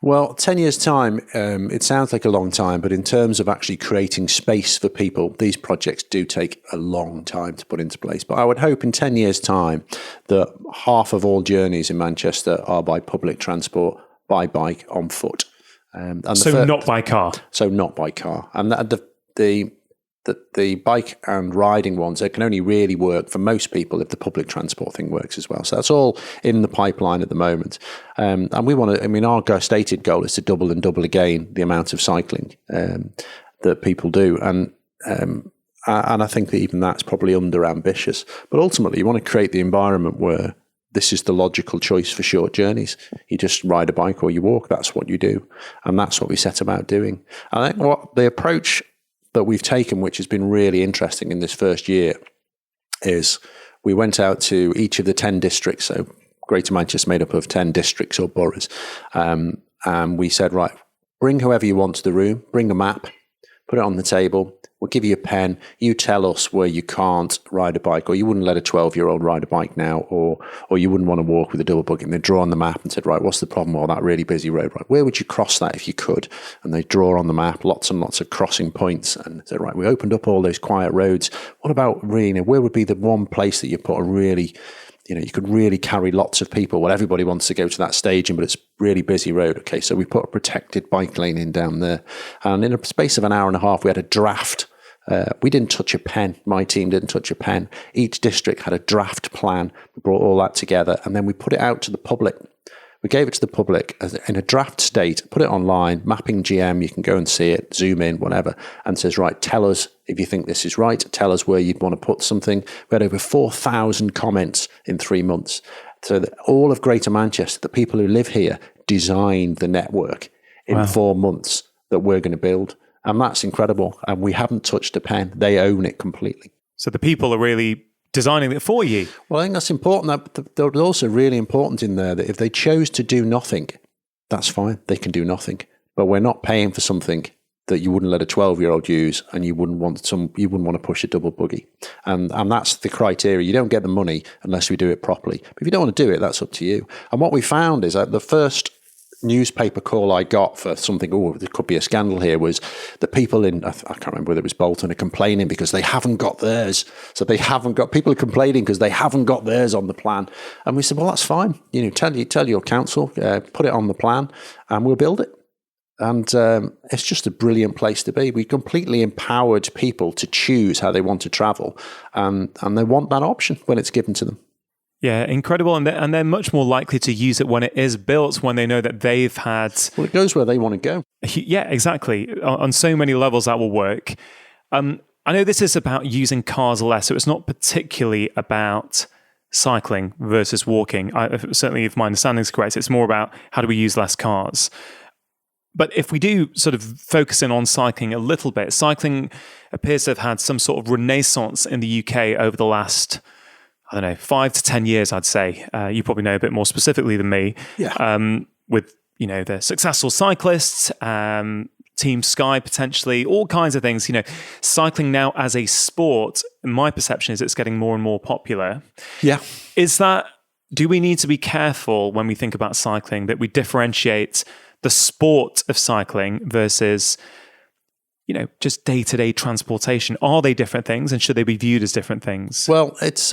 Well, 10 years' time, it sounds like a long time, but in terms of actually creating space for people, these projects do take a long time to put into place. But I would hope in 10 years' time that half of all journeys in Manchester are by public transport, by bike, on foot.
Not by car?
So not by car. And the bike and riding ones, they can only really work for most people if the public transport thing works as well. So that's all in the pipeline at the moment. And we want to, our stated goal is to double and double again the amount of cycling that people do. And I think that even that's probably under ambitious. But ultimately, you want to create the environment where this is the logical choice for short journeys. You just ride a bike or you walk. That's what you do. And that's what we set about doing. I think what the approach that we've taken, which has been really interesting in this first year, is we went out to each of the 10 districts. So Greater Manchester is made up of 10 districts or boroughs. And we said, right, bring whoever you want to the room, bring a map, put it on the table. We'll give you a pen. You tell us where you can't ride a bike, or you wouldn't let a 12-year-old ride a bike now, or you wouldn't want to walk with a double buggy. And they draw on the map and said, right, what's the problem? Well, that really busy road, right? Where would you cross that if you could? And they draw on the map lots and lots of crossing points and said, right, we opened up all those quiet roads. What about really, where would be the one place that you put a really, you could really carry lots of people? Well, everybody wants to go to that staging, but it's really busy road. Okay, so we put a protected bike lane in down there. And in a space of an hour and a half, we had a draft. We didn't touch a pen. My team didn't touch a pen. Each district had a draft plan. We brought all that together, and then we put it out to the public. We gave it to the public in a draft state, put it online, mapping GM, you can go and see it, zoom in, whatever, and says, right, tell us if you think this is right. Tell us where you'd want to put something. We had over 4,000 comments in 3 months. So that all of Greater Manchester, the people who live here, designed the network in 4 months that we're going to build. And that's incredible. And we haven't touched a pen. They own it completely.
So the people are really designing it for you.
Well, I think that's important. There was also really important in there that if they chose to do nothing, that's fine. They can do nothing. But we're not paying for something that you wouldn't let a 12-year-old use, and you wouldn't want to push a double buggy. And that's the criteria. You don't get the money unless we do it properly. But if you don't want to do it, that's up to you. And what we found is that the first newspaper call I got for something, there could be a scandal here, was the people in, I can't remember whether it was Bolton, are complaining because they haven't got theirs. So people are complaining because they haven't got theirs on the plan. And we said, well, that's fine. Tell your council, put it on the plan and we'll build it. And it's just a brilliant place to be. We completely empowered people to choose how they want to travel. And they want that option when it's given to them.
Yeah, incredible. And they're much more likely to use it when it is built, when they know that they've had...
Well, it goes where they want to go.
Yeah, exactly. On so many levels, that will work. I know this is about using cars less, so it's not particularly about cycling versus walking. Certainly, if my understanding is correct, it's more about how do we use less cars. But if we do sort of focus in on cycling a little bit, cycling appears to have had some sort of renaissance in the UK over the last, 5 to 10 years, I'd say. You probably know a bit more specifically than me.
Yeah.
With, the successful cyclists, Team Sky potentially, all kinds of things. Cycling now as a sport, my perception is it's getting more and more popular.
Yeah.
Do we need to be careful when we think about cycling that we differentiate the sport of cycling versus, just day-to-day transportation? Are they different things, and should they be viewed as different things?
Well, it's,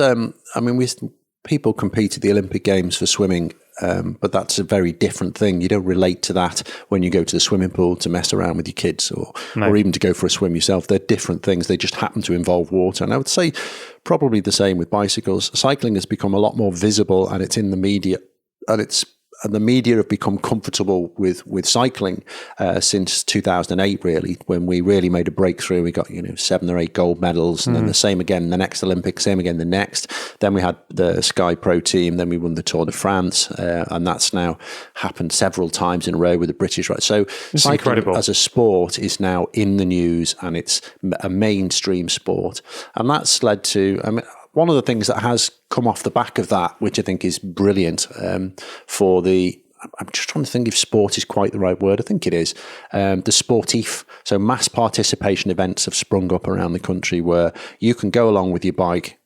people compete at the Olympic Games for swimming, but that's a very different thing. You don't relate to that when you go to the swimming pool to mess around with your kids or even to go for a swim yourself. They're different things. They just happen to involve water. And I would say probably the same with bicycles. Cycling has become a lot more visible, and it's in the media, and the media have become comfortable with cycling since 2008, really, when we really made a breakthrough. We got 7 or 8 gold medals, and then the same again the next Olympics, same again the next. Then we had the Sky Pro team. Then we won the Tour de France, and that's now happened several times in a row with the British. Right, so
it's
cycling
incredible.
As a sport is now in the news, and it's a mainstream sport, and that's led to. One of the things that has come off the back of that, which I think is brilliant I'm just trying to think if sport is quite the right word. I think it is. The sportif. So mass participation events have sprung up around the country where you can go along with your bike,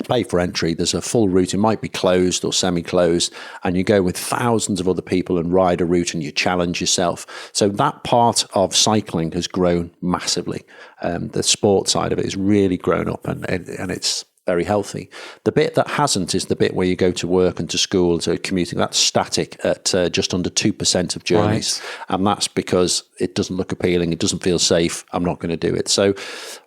pay for entry. There's a full route. It might be closed or semi-closed, and you go with thousands of other people and ride a route, and you challenge yourself. So that part of cycling has grown massively. The sport side of it has really grown up, and it's very healthy. The bit that hasn't is the bit where you go to work and to school, so commuting. That's static at just under 2% of journeys. Right. And that's because it doesn't look appealing. It doesn't feel safe. I'm not going to do it. So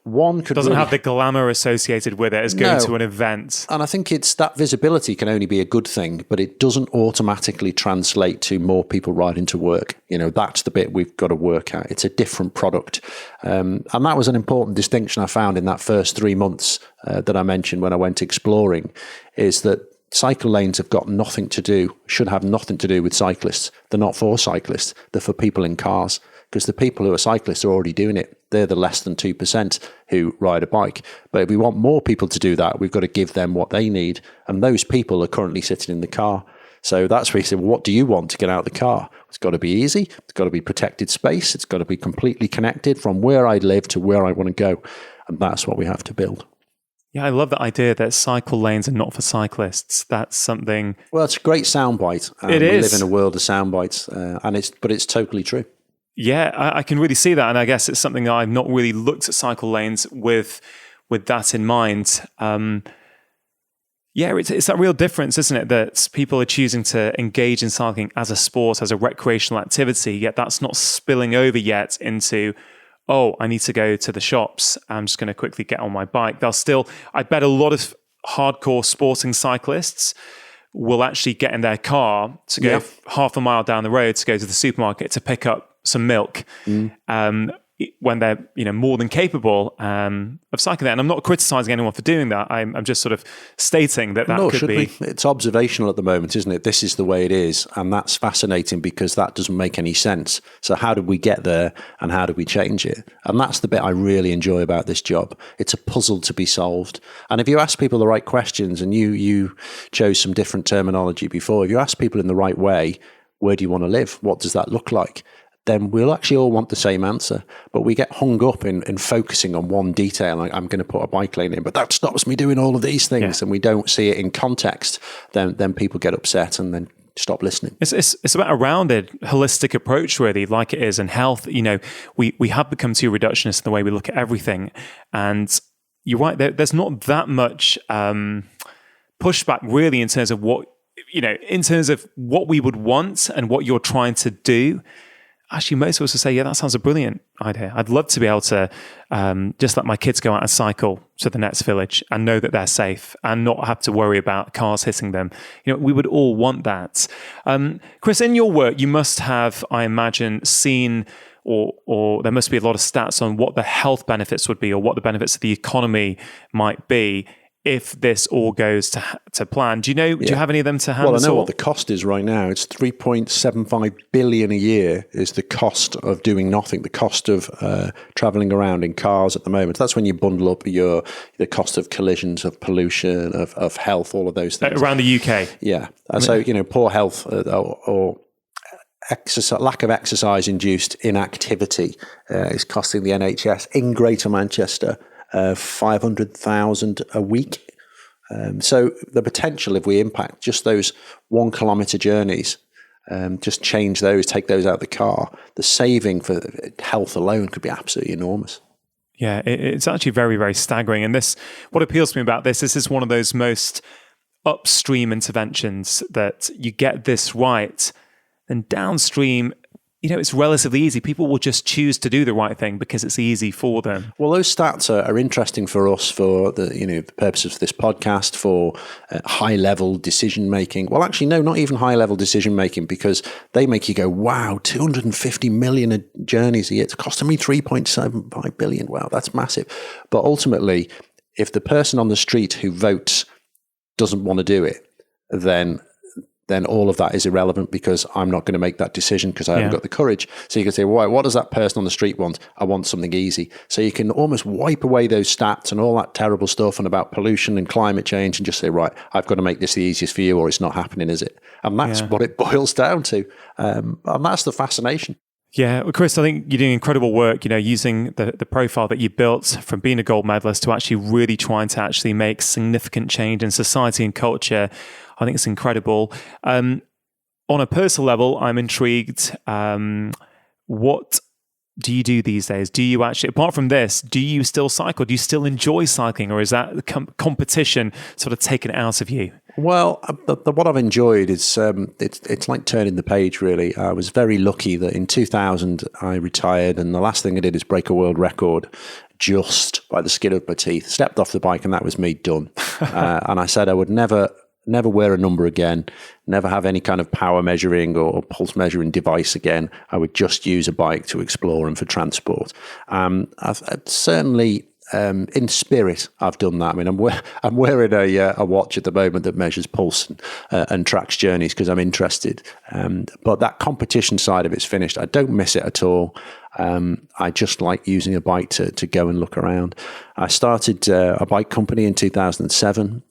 one could
doesn't have the glamour associated with it as going to an event.
And I think it's that visibility can only be a good thing, but it doesn't automatically translate to more people riding to work. That's the bit we've got to work at. It's a different product. And that was an important distinction I found in that first 3 months that I mentioned when I went exploring, is that cycle lanes have got nothing to do, should have nothing to do with cyclists. They're not for cyclists. They're for people in cars, because the people who are cyclists are already doing it. They're the less than 2% who ride a bike. But if we want more people to do that, we've got to give them what they need. And those people are currently sitting in the car. So that's where you say, well, what do you want to get out of the car? It's got to be easy. It's got to be protected space. It's got to be completely connected from where I live to where I want to go. And that's what we have to build.
Yeah, I love that idea that cycle lanes are not for cyclists. That's something...
Well, it's a great soundbite.
It is.
We live in a world of soundbites, but it's totally true.
Yeah, I can really see that. And I guess it's something that I've not really looked at cycle lanes with that in mind. It's that real difference, isn't it? That people are choosing to engage in cycling as a sport, as a recreational activity, yet that's not spilling over yet into... I need to go to the shops. I'm just going to quickly get on my bike. I bet a lot of hardcore sporting cyclists will actually get in their car to go half a mile down the road to go to the supermarket to pick up some milk when they're more than capable of cycling that. And I'm not criticizing anyone for doing that. I'm just sort of stating that could be...
It's observational at the moment, isn't it? This is the way it is. And that's fascinating because that doesn't make any sense. So how did we get there and how do we change it? And that's the bit I really enjoy about this job. It's a puzzle to be solved. And if you ask people the right questions, and you chose some different terminology before, if you ask people in the right way, where do you want to live? What does that look like? Then we'll actually all want the same answer. But we get hung up in focusing on one detail, like I'm going to put a bike lane in, but that stops me doing all of these things, and we don't see it in context, then people get upset and then stop listening.
It's about a rounded, holistic approach, really, like it is in health. We have become too reductionist in the way we look at everything. And you're right, there's not that much pushback, really, in terms of what we would want and what you're trying to do. actually most of us will say, yeah, that sounds a brilliant idea. I'd love to be able to just let my kids go out and cycle to the next village and know that they're safe and not have to worry about cars hitting them. We would all want that. Chris, in your work, you must have, I imagine, seen or there must be a lot of stats on what the health benefits would be or what the benefits of the economy might be if this all goes to plan. Do you have any of them to hand?
Well, I know what the cost is right now. It's 3.75 billion a year is the cost of doing nothing, the cost of traveling around in cars at the moment. That's when you bundle up the cost of collisions, of pollution, of health, all of those things.
Around the UK.
Yeah. So, poor health or lack of exercise-induced inactivity is costing the NHS in Greater Manchester 500,000 a week. So the potential, if we impact just those 1 kilometre journeys, just change those, take those out of the car, the saving for health alone could be absolutely enormous.
Yeah, it's actually very, very staggering. And what appeals to me about this is one of those most upstream interventions that you get this right. And downstream, it's relatively easy. People will just choose to do the right thing because it's easy for them.
Well, those stats are interesting for us for the purposes of this podcast, for high-level decision-making. Well, actually, no, not even high-level decision-making, because they make you go, wow, 250 million journeys a year. It's costing me 3.75 billion. Wow, that's massive. But ultimately, if the person on the street who votes doesn't want to do it, then all of that is irrelevant because I'm not going to make that decision because I haven't got the courage. So you can say, well, what does that person on the street want? I want something easy. So you can almost wipe away those stats and all that terrible stuff and about pollution and climate change and just say, right, I've got to make this the easiest for you or it's not happening, is it? And that's what it boils down to. And that's the fascination.
Yeah, well, Chris, I think you're doing incredible work, using the profile that you built from being a gold medalist to actually really trying to actually make significant change in society and culture. I think it's incredible. On a personal level, I'm intrigued. What do you do these days? Do you actually, apart from this, do you still cycle? Do you still enjoy cycling, or is that competition sort of taken out of you?
Well, what I've enjoyed is it's like turning the page, really. I was very lucky that in 2000 I retired, and the last thing I did is break a world record just by the skin of my teeth. Stepped off the bike, and that was me done. And I said I would never wear a number again, never have any kind of power measuring or pulse measuring device again. I would just use a bike to explore and for transport. I've certainly, in spirit, I've done that. I mean, I'm wearing a watch at the moment that measures pulse and tracks journeys because I'm interested. But that competition side of it's finished. I don't miss it at all. I just like using a bike to go and look around. I started a bike company in 2007,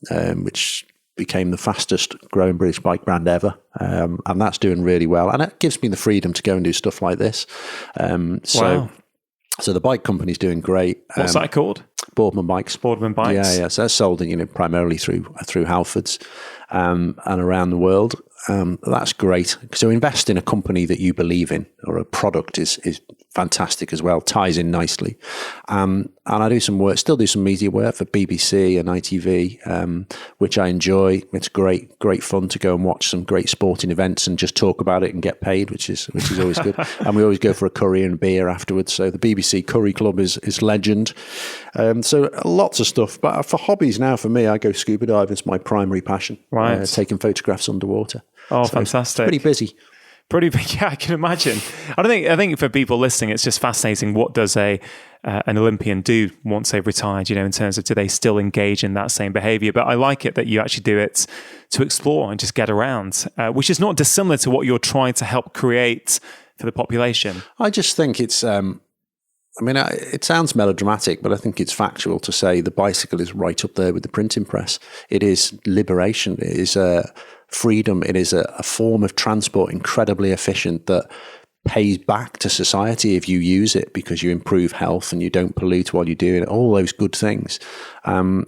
which became the fastest growing British bike brand ever. And that's doing really well. And it gives me the freedom to go and do stuff like this. So the bike company's doing great.
What's that called?
Boardman Bikes.
Boardman Bikes.
Yeah. So that's sold, primarily through Halfords and around the world. That's great. So invest in a company that you believe in, or a product is fantastic as well. Ties in nicely. And I do some work, still do some media work for BBC and ITV, which I enjoy. It's great fun to go and watch some great sporting events and just talk about it and get paid, which is always good. And we always go for a curry and a beer afterwards. So the BBC Curry Club is legend. So lots of stuff. But for hobbies now, for me, I go scuba diving. It's my primary passion.
Right.
Taking photographs underwater.
Oh,
so
fantastic.
Pretty busy.
Pretty big, yeah, I can imagine. I think for people listening, it's just fascinating. What does an Olympian do once they've retired, in terms of do they still engage in that same behavior? But I like it that you actually do it to explore and just get around, which is not dissimilar to what you're trying to help create for the population.
I just think it's, it sounds melodramatic, but I think it's factual to say the bicycle is right up there with the printing press. It is liberation. It is freedom. It is a form of transport, incredibly efficient, that pays back to society if you use it because you improve health and you don't pollute while you're doing it, all those good things. And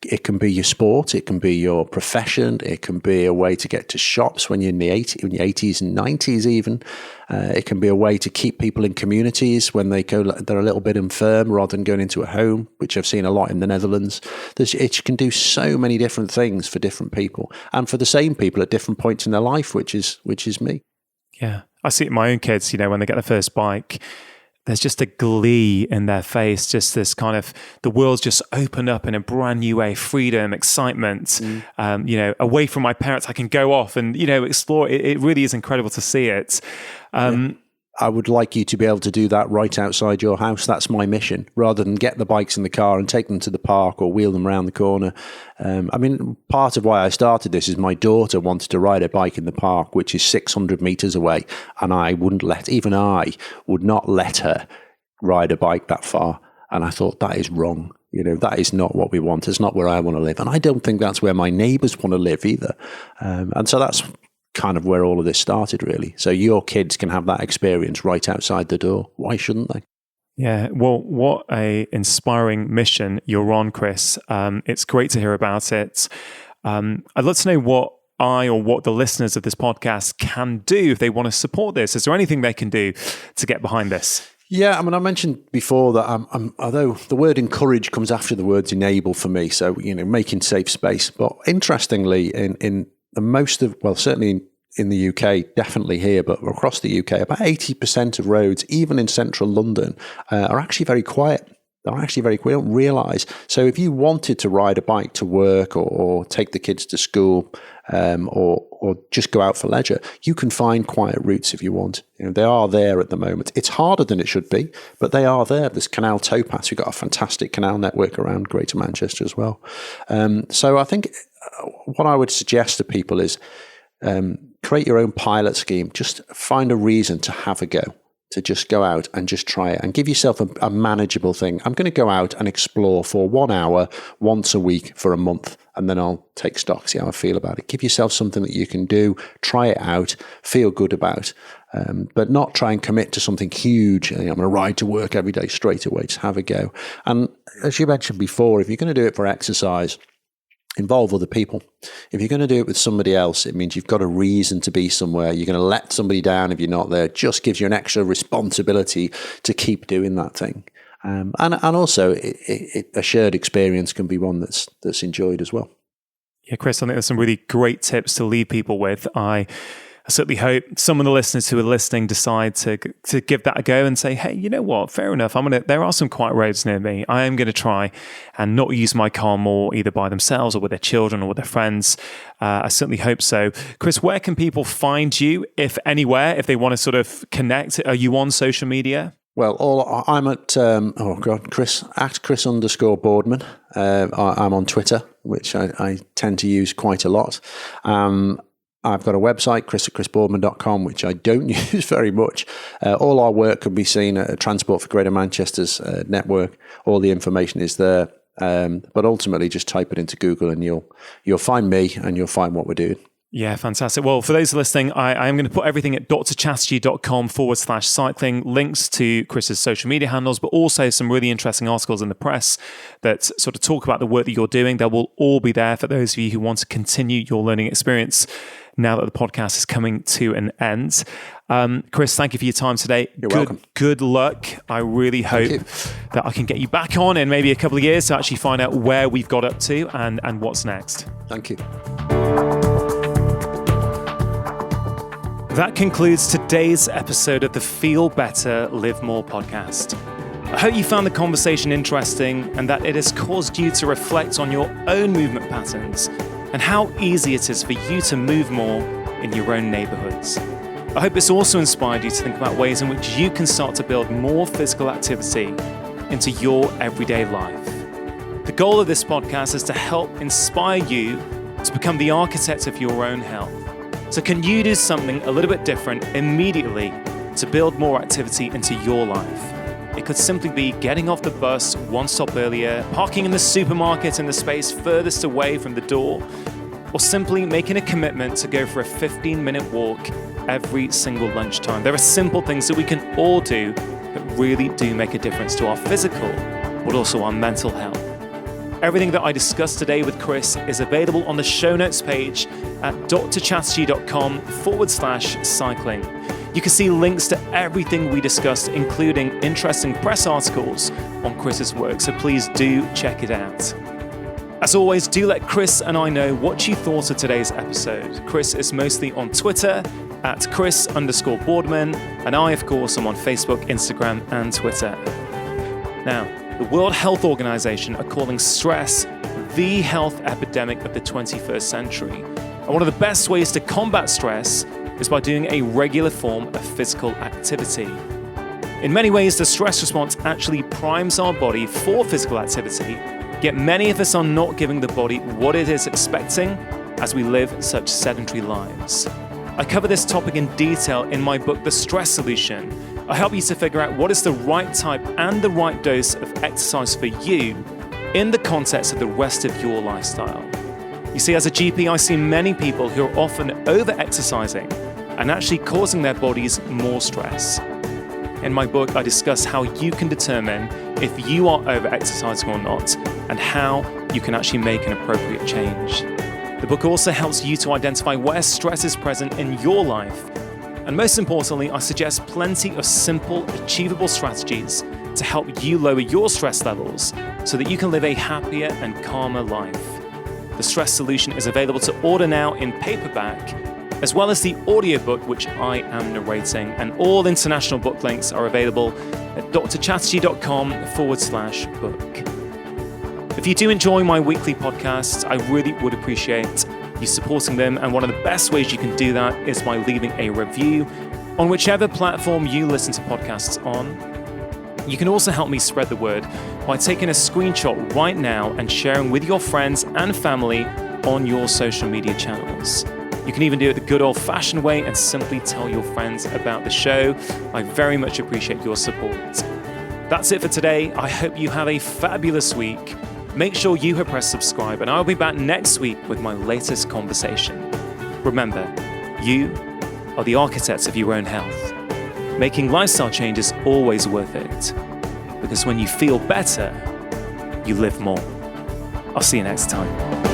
it can be your sport, it can be your profession, it can be a way to get to shops when you're in your 80s and 90s even. It can be a way to keep people in communities when they're a little bit infirm rather than going into a home, which I've seen a lot in the Netherlands. It can do so many different things for different people and for the same people at different points in their life, which is me.
Yeah. I see it in my own kids, when they get their first bike, there's just a glee in their face, just this kind of, the world's just opened up in a brand new way, freedom, excitement, away from my parents, I can go off and, explore. It really is incredible to see it.
I would like you to be able to do that right outside your house. That's my mission, rather than get the bikes in the car and take them to the park or wheel them around the corner. Part of why I started this is my daughter wanted to ride a bike in the park, which is 600 meters away. And I would not let her ride a bike that far. And I thought, that is wrong. That is not what we want. It's not where I want to live. And I don't think that's where my neighbors want to live either. And so that's kind of where all of this started, really. So your kids can have that experience right outside the door. Why shouldn't they?
Yeah, well, what a inspiring mission you're on, Chris. It's great to hear about it. I'd love to know what the listeners of this podcast can do if they want to support this. Is there anything they can do to get behind this?
Yeah, I mentioned before that although the word encourage comes after the words enable for me, so, making safe space. But interestingly, in certainly in the UK, definitely here, but across the UK, about 80% of roads, even in central London, are actually very quiet. They're actually very quiet. We don't realise. So if you wanted to ride a bike to work or take the kids to school or just go out for leisure, you can find quiet routes if you want. They are there at the moment. It's harder than it should be, but they are there. There's canal towpaths. We've got a fantastic canal network around Greater Manchester as well. So I think what I would suggest to people is create your own pilot scheme. Just find a reason to have a go, to just go out and just try it and give yourself a manageable thing. I'm going to go out and explore for 1 hour once a week for a month, and then I'll take stock, see how I feel about it. Give yourself something that you can do, try it out, feel good about, but not try and commit to something huge. I'm going to ride to work every day straight away. Just have a go. And as you mentioned before, if you're going to do it for exercise, involve other people. If you're going to do it with somebody else, it means you've got a reason to be somewhere. You're going to let somebody down if you're not there. It just gives you an extra responsibility to keep doing that thing. And also, a shared experience can be one that's enjoyed as well.
Yeah, Chris, I think there's some really great tips to leave people with. I certainly hope some of the listeners who are listening decide to give that a go and say, hey, you know what? Fair enough. There are some quiet roads near me. I am going to try and not use my car more, either by themselves or with their children or with their friends. I certainly hope so. Chris, where can people find you, if anywhere, if they want to sort of connect? Are you on social media?
Well, I'm at Chris_Boardman. I'm on Twitter, which I tend to use quite a lot. I've got a website, chris@chrisboardman.com, which I don't use very much. All our work can be seen at Transport for Greater Manchester's network. All the information is there. But ultimately, just type it into Google and you'll find me and you'll find what we're doing.
Yeah, fantastic. Well, for those listening, I am going to put everything at drchatterjee.com/cycling, links to Chris's social media handles, but also some really interesting articles in the press that sort of talk about the work that you're doing. They will all be there for those of you who want to continue your learning experience now that the podcast is coming to an end. Chris, thank you for your time today.
You're welcome.
Good luck. I really hope that I can get you back on in maybe a couple of years to actually find out where we've got up to and what's next.
Thank you.
That concludes today's episode of the Feel Better, Live More podcast. I hope you found the conversation interesting and that it has caused you to reflect on your own movement patterns and how easy it is for you to move more in your own neighborhoods. I hope it's also inspired you to think about ways in which you can start to build more physical activity into your everyday life. The goal of this podcast is to help inspire you to become the architect of your own health. So can you do something a little bit different immediately to build more activity into your life? It could simply be getting off the bus one stop earlier, parking in the supermarket in the space furthest away from the door, or simply making a commitment to go for a 15-minute walk every single lunchtime. There are simple things that we can all do that really do make a difference to our physical, but also our mental health. Everything that I discussed today with Chris is available on the show notes page at drchatterjee.com/cycling. You can see links to everything we discussed, including interesting press articles on Chris's work, so please do check it out. As always, do let Chris and I know what you thought of today's episode. Chris is mostly on Twitter at Chris_Boardman, and I, of course, am on Facebook, Instagram, and Twitter. Now, the World Health Organization are calling stress the health epidemic of the 21st century. And one of the best ways to combat stress is by doing a regular form of physical activity. In many ways, the stress response actually primes our body for physical activity, yet many of us are not giving the body what it is expecting as we live such sedentary lives. I cover this topic in detail in my book, The Stress Solution. I help you to figure out what is the right type and the right dose of exercise for you in the context of the rest of your lifestyle. You see, as a GP, I see many people who are often over-exercising and actually causing their bodies more stress. In my book, I discuss how you can determine if you are over-exercising or not, and how you can actually make an appropriate change. The book also helps you to identify where stress is present in your life. And most importantly, I suggest plenty of simple, achievable strategies to help you lower your stress levels so that you can live a happier and calmer life. The Stress Solution is available to order now in paperback, as well as the audiobook which I am narrating, and all international book links are available at drchatterjee.com/book. If you do enjoy my weekly podcasts, I really would appreciate you supporting them, and one of the best ways you can do that is by leaving a review on whichever platform you listen to podcasts on. You can also help me spread the word by taking a screenshot right now and sharing with your friends and family on your social media channels. You can even do it the good old-fashioned way and simply tell your friends about the show. I very much appreciate your support. That's it for today. I hope you have a fabulous week. Make sure you have pressed subscribe, and I'll be back next week with my latest conversation. Remember, you are the architects of your own health. Making lifestyle change is always worth it, because when you feel better, you live more. I'll see you next time.